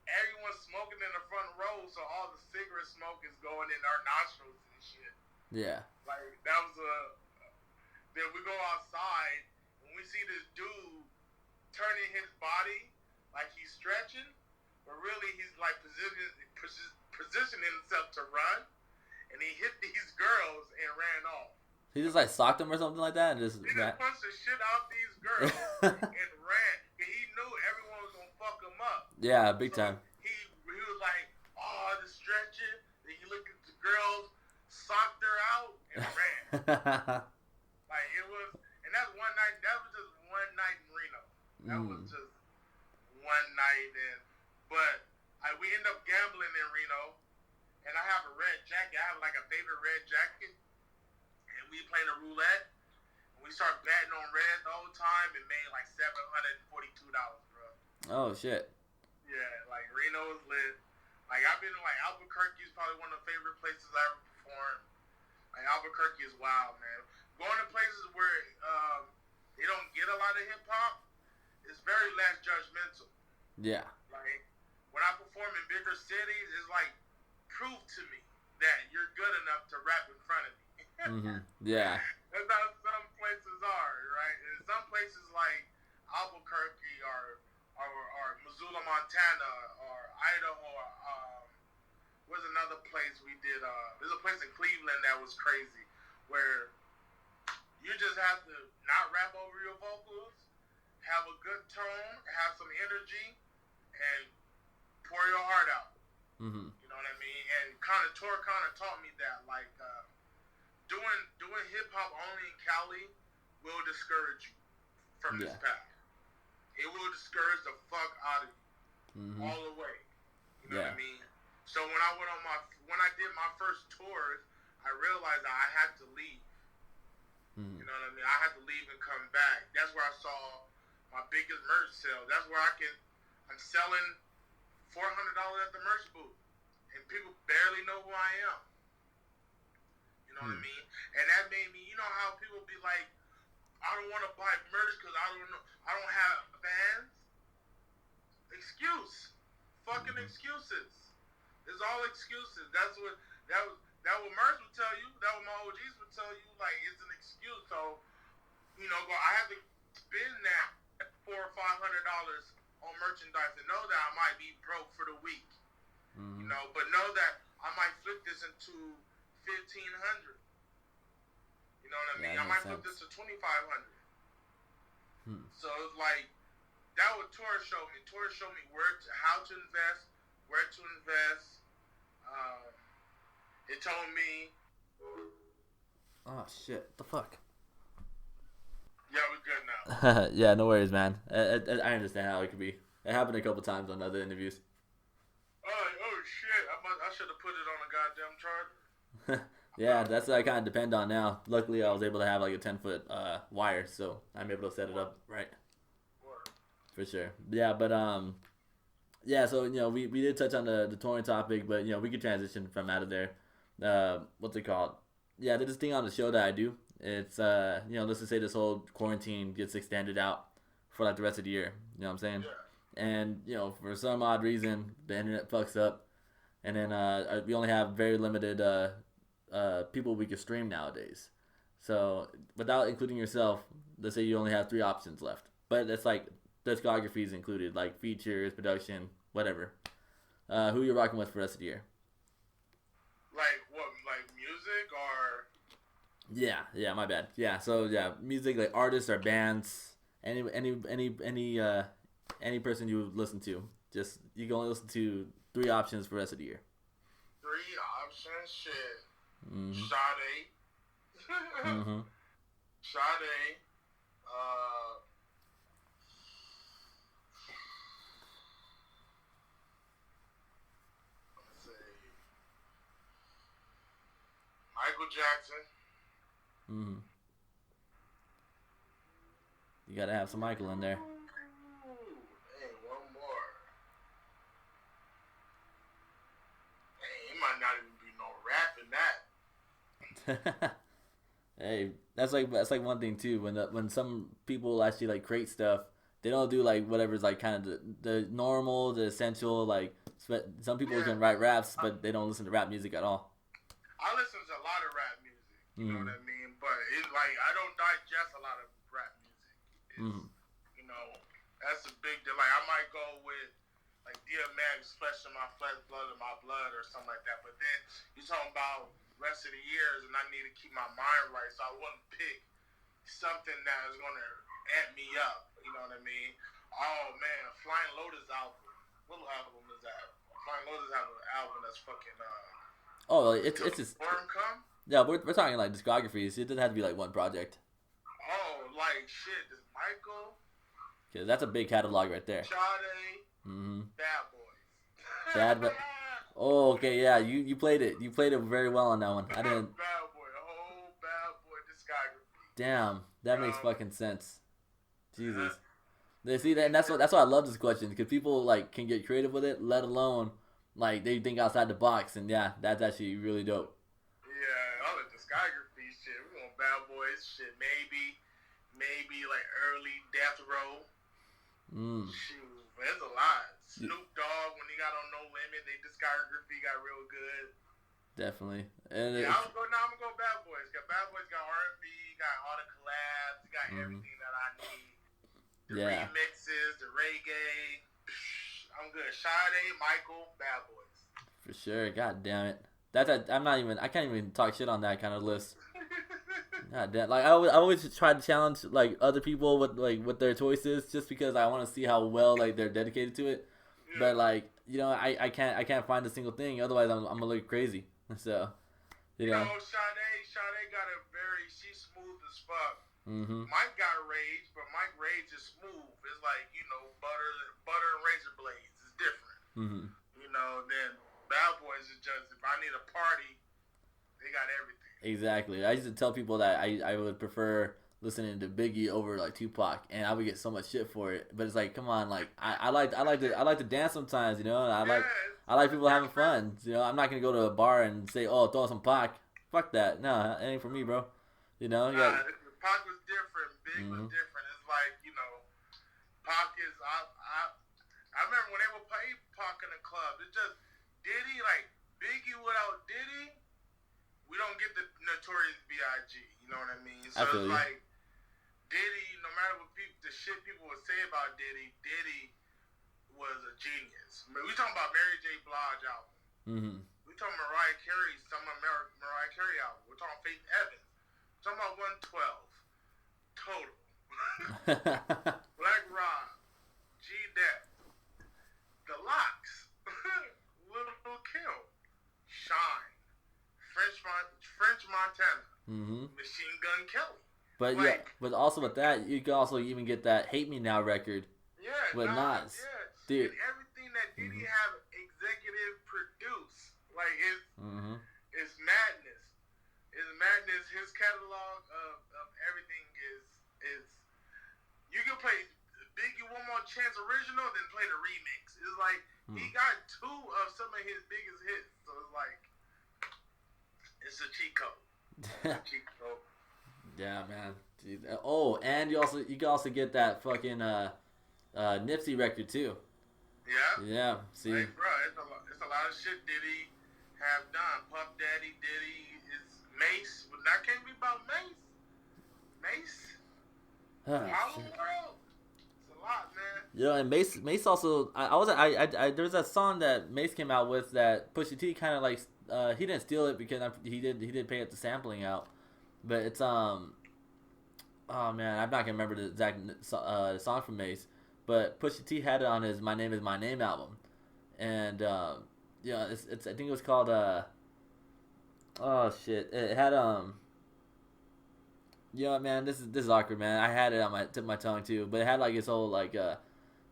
everyone's smoking in the front row, so all the cigarette smoke is going in our nostrils and shit. Yeah. Like that was a. Then we go outside and we see this dude turning his body like he's stretching, but really he's like positioning himself to run, and he hit these girls and ran off. He just like socked them or something like that, and just he just punched the shit out these girls and ran. He knew everyone was gonna fuck him up. Yeah, big time. He was like, oh, the stretching. Then he looked at the girls, socked her out, and ran. Like it was, and that's one night. That was just one night in Reno. That was just one night, but we end up gambling in Reno, and I have a red jacket. I have like a favorite red jacket. We playing a roulette, and we start betting on red the whole time, and made like $742, bro. Oh shit. Yeah, like Reno is lit. Like I've been to like Albuquerque is probably one of the favorite places I ever performed. Like Albuquerque is wild, man. Going to places where they don't get a lot of hip hop, it's very less judgmental. Yeah. Like when I perform in bigger cities, it's like prove to me that you're good enough to rap in front of me. Yeah. That's how some places are, right? And some places like Albuquerque or Missoula, Montana, or Idaho. Where's another place we did? There's a place in Cleveland that was crazy, where you just have to not rap over your vocals, have a good tone, have some energy, and pour your heart out. You know what I mean? And Tour taught me that, like. Doing hip hop only in Cali will discourage you from this path. It will discourage the fuck out of you all the way. You know what I mean? So when I did my first tours, I realized that I had to leave. You know what I mean? I had to leave and come back. That's where I saw my biggest merch sale. That's where I'm selling $400 at the merch booth, and people barely know who I am. You know what I mean? And that made me, you know how people be like, I don't want to buy merch because I don't have fans? Excuse. Fucking excuses. It's all excuses. That's what merch would tell you. That what my OGs would tell you. Like, it's an excuse. So, I have to spend that $400 or $500 on merchandise and know that I might be broke for the week. But know that I might flip this into $1,500. You know what I mean? I might flip this to $2,500. So it's like that. What Torres showed me. Torres showed me how to invest, where to invest. It told me. Oh shit! What the fuck? Yeah, we're good now. Yeah, no worries, man. I understand how it could be. It happened a couple times on other interviews. Oh shit! I should have put it on a goddamn charger. Yeah, that's what I kind of depend on now. Luckily, I was able to have like a 10-foot wire, so I'm able to set it up right. For sure. Yeah, but yeah. So we did touch on the touring topic, but we could transition from out of there. What's it called? Yeah, there's this thing on the show that I do. It's let's just say this whole quarantine gets extended out for like the rest of the year. You know what I'm saying? Yeah. And for some odd reason, the internet fucks up, and then we only have very limited people we can stream nowadays. So without including yourself, let's say you only have 3 options left, but it's like discography is included, like features, production, whatever. Who you're rocking with for the rest of the year? Like what? Like music or? Yeah. My bad. Yeah. So yeah, music, like artists or bands, any person you listen to. Just you can only listen to 3 options for the rest of the year. 3 options, shit. Sade. Sade. Let's see. Michael Jackson. You gotta have some Michael in there. Hey, one more. Hey, it might not even be no rap in that. Hey, that's like one thing too. When some people actually like create stuff, they don't do like whatever's like kind of the normal, the essential. Like some people can write raps, but they don't listen to rap music at all. I listen to a lot of rap music. You know what I mean? But it's like I don't digest a lot of rap music. You know, that's a big deal. Like I might go with like DMX, Flesh in My Flesh, Blood in My Blood, or something like that. But then you're talking about rest of the years, and I need to keep my mind right, so I wouldn't pick something that is gonna amp me up. You know what I mean? Oh man, Flying Lotus album. What album is that? Flying Lotus have an album that's fucking. Oh, it's just. Worm Come? Yeah, we're talking like discographies. It doesn't have to be like one project. Oh, like shit. This Michael. Yeah, that's a big catalog right there. Sade. Bad Boys. Bad Boys. Oh, okay, yeah. You played it. You played it very well on that one. I didn't. Bad Boy, the whole Bad Boy discography. Damn, that makes fucking sense. Jesus. They see that, and that's why I love this question, because people like can get creative with it, let alone like they think outside the box, and yeah, that's actually really dope. Yeah, all the discography shit. We're going Bad Boys shit. Maybe like early Death Row. Shoot, there's a lot. Snoop Dogg when he got on No Limit, they discography got real good. Definitely. And yeah, I'm gonna go Bad Boys. Bad Boys got R&B, got all the collabs, got everything that I need. The remixes, the reggae. I'm good. Sade, Michael, Bad Boys. For sure. God damn it. I can't even talk shit on that kind of list. God damn. Like I always try to challenge like other people with their choices, just because I want to see how well like they're dedicated to it. Yeah. But like, you know, I can't find a single thing. Otherwise, I'm gonna look crazy. So, you know. Sade got she's smooth as fuck. Mike got rage, but Mike rage is smooth. It's like, you know, butter and razor blades. It's different. You know, then Bad Boys is just, if I need a party, they got everything. Exactly. I used to tell people that I would prefer listening to Biggie over like Tupac, and I would get so much shit for it. But it's like, come on, like I like to dance sometimes, you know. And I like people having fun. You know, I'm not gonna go to a bar and say, oh, throw some Pac. Fuck that. No, it ain't for me, bro. You know. Pac was different. Big was different. It's like, you know, Pac is. I remember when they would play Pac in the club. It's just Diddy, like Biggie without Diddy, we don't get the Notorious B.I.G. You know what I mean? So it's like Diddy, no matter what the shit people would say about Diddy, Diddy was a genius. I mean, we talking about Mary J. Blige album. We talking Mariah Carey, Mariah Carey album. We're talking Faith Evans. We're talking about 112. Total. Black Rob. G-Dep. The Locks. Little Kim. Shine. French Montana. Machine Gun Kelly. But like, yeah, but also with that, you can also even get that "Hate Me Now" record. Yeah, with Nas. Yeah. Dude. And everything that Diddy have executive produced, like it's madness. It's madness. His catalog of everything is you can play Biggie One More Chance original, then play the remix. It's like he got two of some of his biggest hits, so it's like it's a cheat code. Cheat code. Yeah, man. Jeez. Oh, and you can also get that fucking Nipsey record too. Yeah. Yeah. See. Like, bro, it's a lot of shit Diddy have done. Puff Daddy, Diddy, is Mace, but that can't be about Mace. Hollow World. It's a lot, man. Yeah, and Mace also. I there was that song that Mace came out with that Pusha T kind of like. He didn't steal it because he did pay it the sampling out. But it's oh man, I'm not gonna remember the exact song from Mace, but Pusha T had it on his "My Name Is My Name" album, and yeah, it's I think it was called oh shit, it had you know what, man, this is awkward, man. I had it on my tip of my tongue too, but it had like his whole like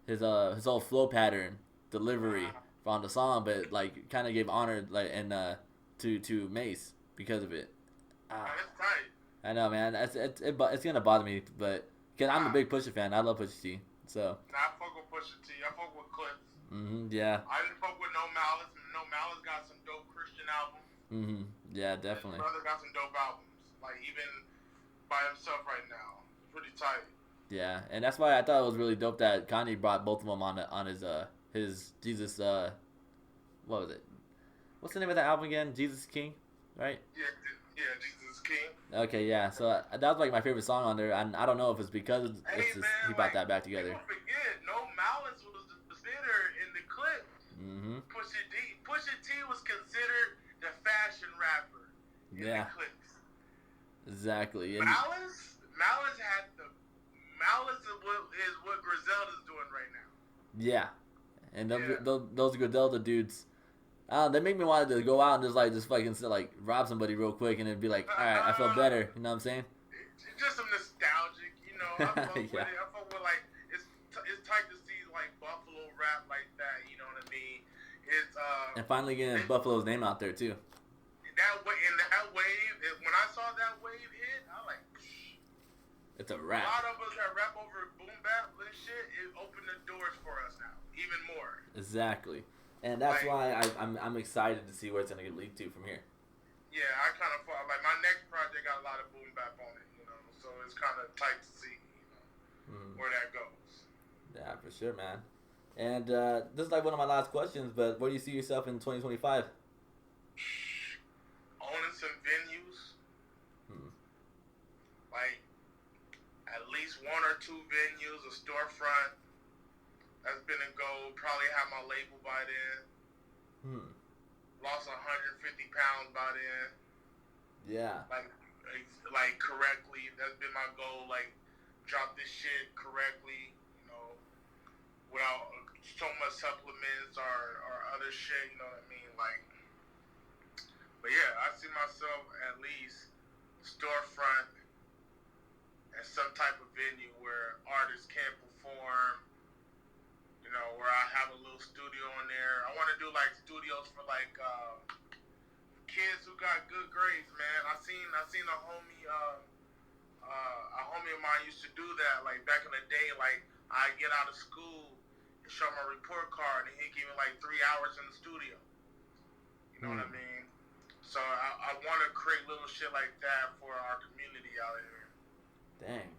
his whole flow pattern delivery on the song, but like kind of gave honor like and to Mace because of it. That's tight. I know, man. It's gonna bother me, but because I'm a big Pusha fan, I love Pusha T. So. Nah, I fuck with Pusha T. I fuck with Clips. Yeah. I didn't fuck with No Malice. No Malice got some dope Christian albums. Yeah, definitely. His brother got some dope albums. Like even by himself right now, pretty tight. Yeah, and that's why I thought it was really dope that Kanye brought both of them on his Jesus what was it? What's the name of that album again? Jesus King, right? Yeah, yeah, Jesus King. Okay, yeah. So that was like my favorite song on there, and I don't know if it's because Hey it's just man, he brought like that back together. people forget, No Malice was considered in the clip. Mm-hmm. Pusha T was considered the fashion rapper in the clips. Exactly. And Malice had the Malice is what Griselda's doing right now. Yeah, and those Griselda dudes. They make me want to go out and just fucking like rob somebody real quick and then be like, all right, I feel better. You know what I'm saying? It's just some nostalgic, you know. I fuck with it. I fuck with like it's tight to see like Buffalo rap like that. You know what I mean? It's and finally getting Buffalo's name out there too. That wave. When I saw that wave hit, I was like, it's a rap. A lot of us that rap over boom bap and shit. It opened the doors for us now, even more. Exactly. And that's why I'm excited to see where it's gonna lead to from here. Yeah, I kind of like my next project got a lot of boom bap on it, you know, so it's kind of tight to see, you know, where that goes. Yeah, for sure, man. And this is like one of my last questions, but where do you see yourself in 2025? Owning some venues, like at least one or two venues, a storefront. That's been a goal. Probably have my label by then. Lost 150 pounds by then. Yeah. Like correctly. That's been my goal. Like, drop this shit correctly. You know, without so much supplements or other shit. You know what I mean? Like, but yeah, I see myself at least storefront at some type of venue where artists can perform. You know, where I have a little studio in there. I want to do like studios for like kids who got good grades, man. I seen a homie of mine used to do that. Like back in the day, like I get out of school and show my report card, and he'd give me like 3 hours in the studio. You know what I mean? So I want to create little shit like that for our community out here. Dang,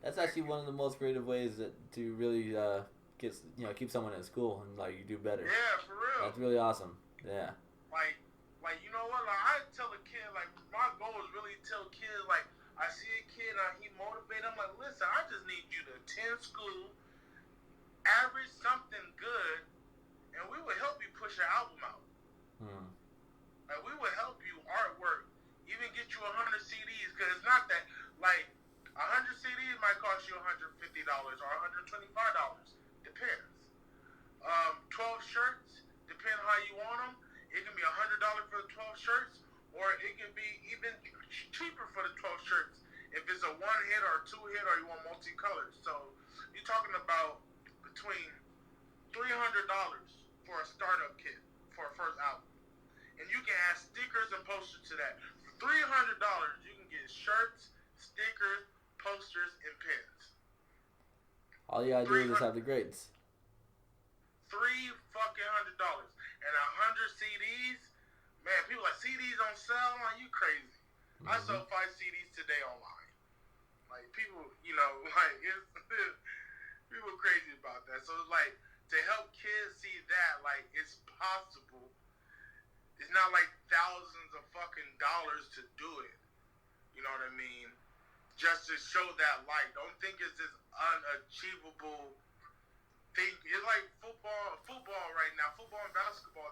that's actually one of the most creative ways to really keep someone in school and like you do better. Yeah, for real. That's really awesome. Yeah. Like you know what? Like I tell a kid, like my goal is really to tell kids, like I see a kid and he motivated. I'm like, listen, I just need you to attend school, average something good, and we will help you push your album out. Like we will help you artwork, even get you 100 CDs, because it's not that like 100 CDs might cost you $150 or $125. Depends. 12 shirts, depending how you want them. It can be $100 for the 12 shirts, or it can be even cheaper for the 12 shirts if it's a one hit or a two hit, or you want multicolors. So you're talking about between $300 for a startup kit for a first album, and you can add stickers and posters to that. For $300, you can get shirts, stickers, posters, and pins. All you gotta do is just have the grades. $300 and 100 CDs. Man, people like CDs on sale. Like you crazy. I sold 5 CDs today online. Like people, you know, like it's people crazy about that. So it's like to help kids see that, like it's possible. It's not like thousands of fucking dollars to do it. You know what I mean? Just to show that light. Don't think it's this unachievable thing. It's like football right now. Football and basketball.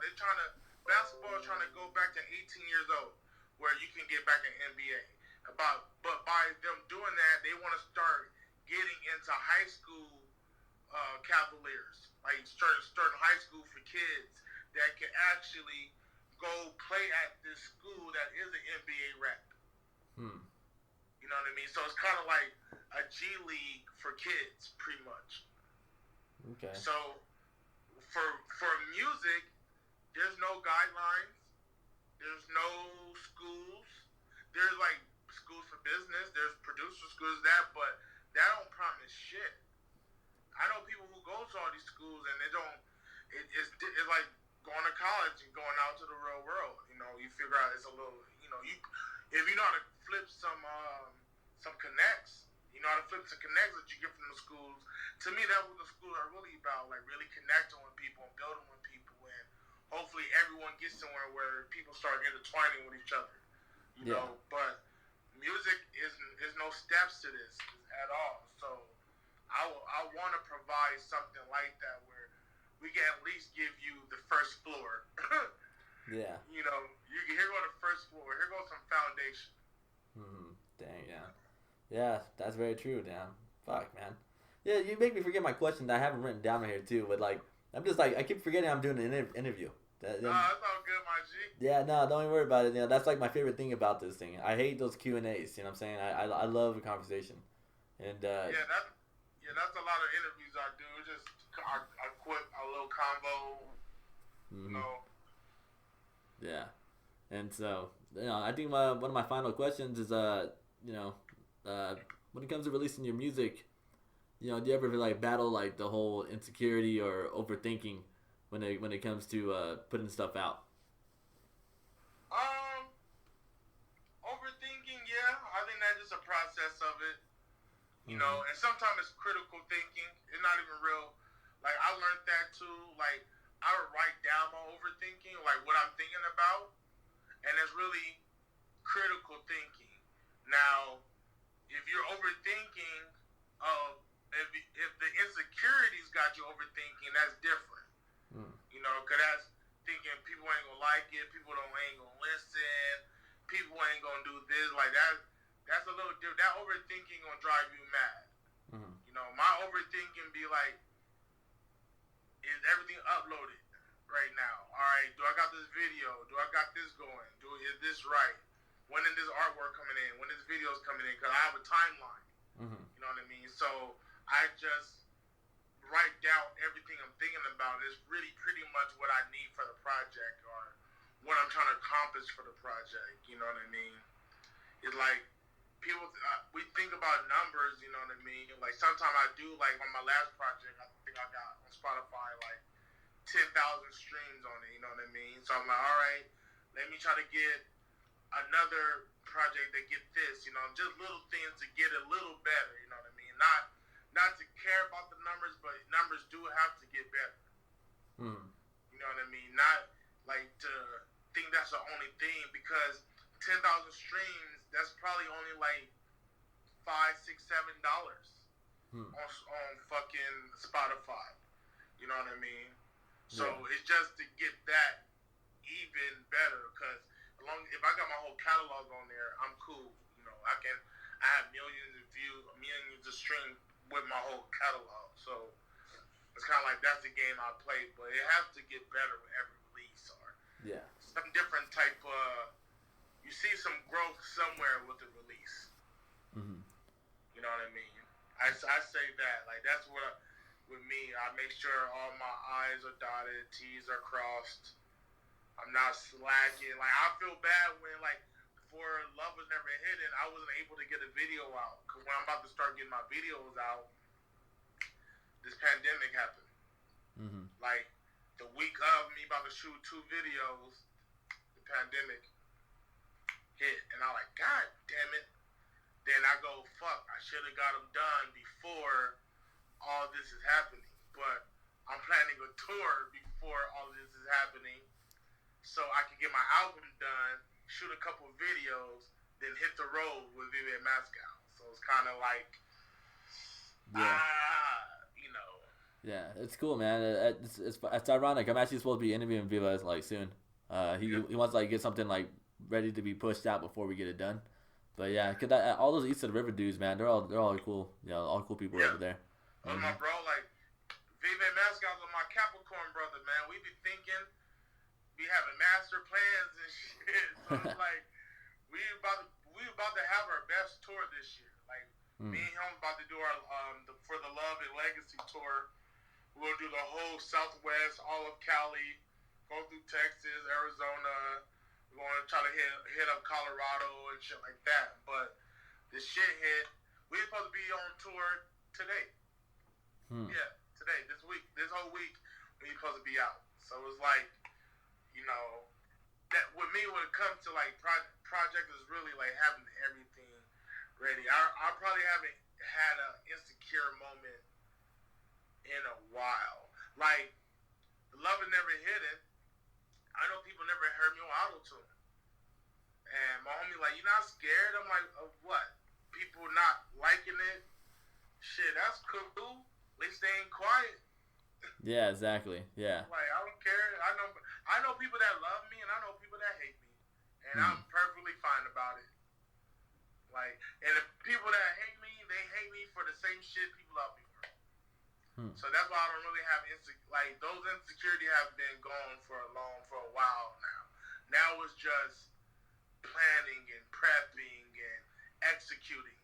Basketball is trying to go back to 18 years old, where you can get back in NBA. But by them doing that, they want to start getting into high school Cavaliers, like starting high school for kids that can actually go play at this school that is an NBA rep. You know what I mean? So it's kind of like a G League for kids, pretty much. Okay. So for music, there's no guidelines. There's no schools. There's like schools for business. There's producer schools, but that don't promise shit. I know people who go to all these schools and they don't. It's like going to college and going out to the real world. You know, you figure out it's a little. You know, if you know how to flip some connects, You know, the flips and connects that you get from the schools. To me, that's what the schools are really about, like really connecting with people and building with people, and hopefully everyone gets somewhere where people start intertwining with each other. You know, but music is no steps to this at all. So I want to provide something like that where we can at least give you the first floor. Yeah. You know, here go the first floor. Here goes some foundation. Dang, yeah. Yeah, that's very true, damn. Fuck, man. Yeah, you make me forget my question that I haven't written down here, too. But, like, I'm just, like, I keep forgetting I'm doing an interview. That's all good, my G. Yeah, no, don't even worry about it. You know, that's, like, my favorite thing about this thing. I hate those Q&As, you know what I'm saying? I love a conversation. And, that's a lot of interviews I do. Just, I quit a little convo, you know. Yeah. And so, you know, I think one of my final questions is, you know, when it comes to releasing your music, you know, do you ever like battle like the whole insecurity or overthinking when it comes to putting stuff out? Overthinking, yeah. I think that's just a process of it. You know, and sometimes it's critical thinking. It's not even real. Like, I learned that too. Like, I would write down my overthinking, like what I'm thinking about, and it's really critical thinking. Now, if you're overthinking, if the insecurities got you overthinking, that's different. You know, because that's thinking people ain't gonna like it, people ain't gonna listen, people ain't gonna do this, like that. That's a little different. That overthinking gonna drive you mad. You know, my overthinking be like, is everything uploaded right now? All right, do I got this video? Do I got this going? Is this right? When is this artwork coming in? When is videos coming in? Because I have a timeline. You know what I mean? So I just write down everything I'm thinking about. It's really pretty much what I need for the project or what I'm trying to accomplish for the project. You know what I mean? It's like people, we think about numbers, you know what I mean? Like sometimes I do, like on my last project, I think I got on Spotify like 10,000 streams on it, you know what I mean? So I'm like, all right, let me try to get another project that get this, you know, just little things to get a little better, you know what I mean? Not to care about the numbers, but numbers do have to get better. You know what I mean? Not like to think that's the only thing, because 10,000 streams, that's probably only like $5, $6, $7 on fucking Spotify. You know what I mean? So it's just to get that even better, because if I got my whole catalog on there, I'm cool. You know, I have millions of views, millions of streams with my whole catalog. So it's kind of like that's the game I play, but it has to get better with every release or some different type of. You see some growth somewhere with the release. You know what I mean? I say that, like, that's what, with me, I make sure all my I's are dotted, T's are crossed. I'm not slacking. Like, I feel bad when, like, before Love Was Never Hidden, I wasn't able to get a video out. Because when I'm about to start getting my videos out, this pandemic happened. Like, the week of me about to shoot 2 videos, the pandemic hit, and I'm like, God damn it. Then I go, fuck, I should have got them done before all this is happening. But I'm planning a tour before all this is happening, so I can get my album done, shoot a couple videos, then hit the road with Vive Mascal. So it's kind of like, you know. Yeah, it's cool, man. It's ironic. I'm actually supposed to be interviewing Viva like soon. He wants to like get something like ready to be pushed out before we get it done. But yeah, cause all those East of the River dudes, man, they're all cool. You know, all cool people over there. My bro, like Vive Mascal's my Capricorn brother, man. We be thinking, we having master plans and shit. So it's like we about to have our best tour this year. Like me and him about to do our for the Love and Legacy tour. We'll do the whole Southwest, all of Cali, go through Texas, Arizona. We're going to try to hit up Colorado and shit like that. But this shit hit. We're supposed to be on tour today. Yeah, today, this week, this whole week, we're supposed to be out. So it's like, you know, that with me when it comes to like project is really like having everything ready. I probably haven't had an insecure moment in a while. Like, Love It Never Hidden, I know people never heard me on auto-tune. And my homie like, you not scared? I'm like, of what? People not liking it? Shit, that's cool. At least they ain't quiet. Yeah, exactly. Yeah. Like, I don't care. I know people that love me, and I know people that hate me. And I'm perfectly fine about it. Like, and the people that hate me, they hate me for the same shit people love me for. So that's why I don't really have like those insecurity have been gone for a while now. Now it's just planning and prepping and executing.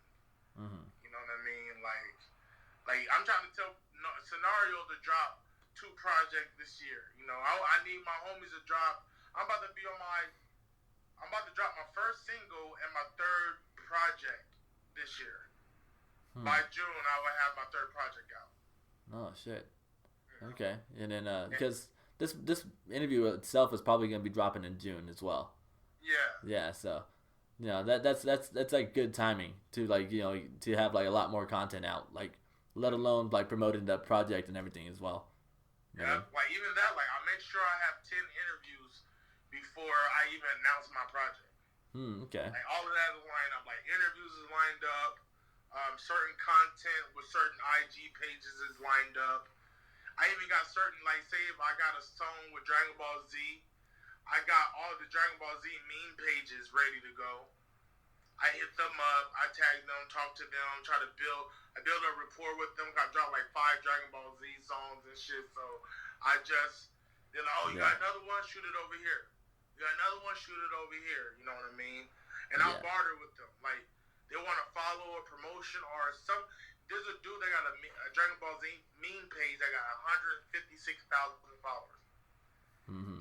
You know what I mean? Like I'm trying to tell Scenario to drop 2 projects this year. You know, I need my homies to drop. I'm about to drop my first single and my 3rd project this year. By June, I will have my 3rd project out. Oh shit. Okay, and then because this interview itself is probably gonna be dropping in June as well. Yeah. Yeah. So, you know that's like good timing to like to have like a lot more content out, like let alone like promoting the project and everything as well. Yeah. Like even that, like I make sure I have 10 interviews before I even announce my project. Okay. Like all of that is lined up. Like interviews is lined up. Certain content with certain IG pages is lined up. I even got certain, like, say if I got a song with Dragon Ball Z, I got all the Dragon Ball Z meme pages ready to go. I hit them up, I tag them, talk to them, I build a rapport with them. I dropped like 5 Dragon Ball Z songs and shit. So they're like, oh, you got another one? Shoot it over here. You got another one? Shoot it over here. You know what I mean? And I'll barter with them. Like, they want to follow a promotion or some. There's a dude that got a Dragon Ball Z meme page that got 156,000 followers.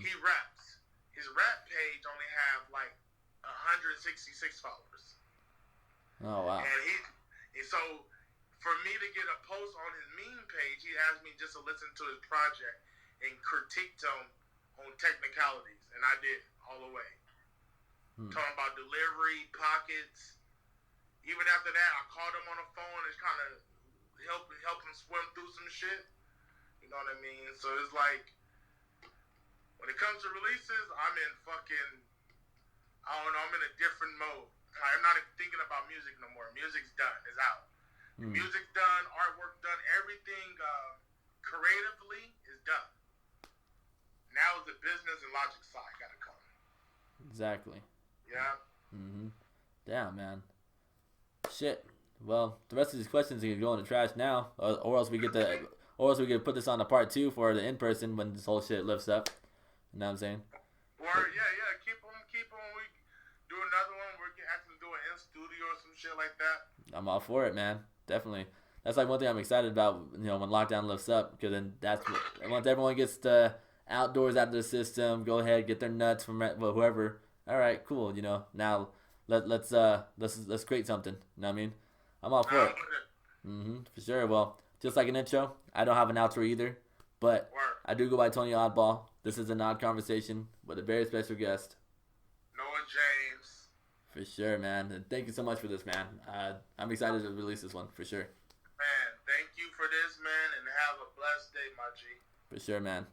He raps. His rap page only have like 166 followers. Oh wow! And so for me to get a post on his meme page, he asked me just to listen to his project and critique him on technicalities, and I did all the way. Talking about delivery, pockets. Even after that, I called him on the phone and kind of help him swim through some shit. You know what I mean? So it's like, when it comes to releases, I'm in fucking, I don't know, I'm in a different mode. I'm not thinking about music no more. Music's done. It's out. Music's done, artwork done, everything creatively is done. Now the business and logic side gotta come. Exactly. Yeah. Damn, man. Shit. Well, the rest of these questions can go in the trash now, or else we get put this on a part 2 for the in person when this whole shit lifts up. You know what I'm saying? Or yeah. Keep them. We do another one. We can actually do an in studio or some shit like that. I'm all for it, man. Definitely. That's like one thing I'm excited about. When lockdown lifts up, because then that's what once everyone gets the outdoors out of the system, go ahead, get their nuts from whoever. All right, cool. Now. Let's create something. You know what I mean? I'm all for it. For sure. Well, just like an intro, I don't have an outro either, but I do go by Tony Awdball. This is an odd conversation with a very special guest, Noa James. For sure, man. And thank you so much for this, man. I'm excited to release this one for sure. Man, thank you for this, man, and have a blessed day, my G. For sure, man.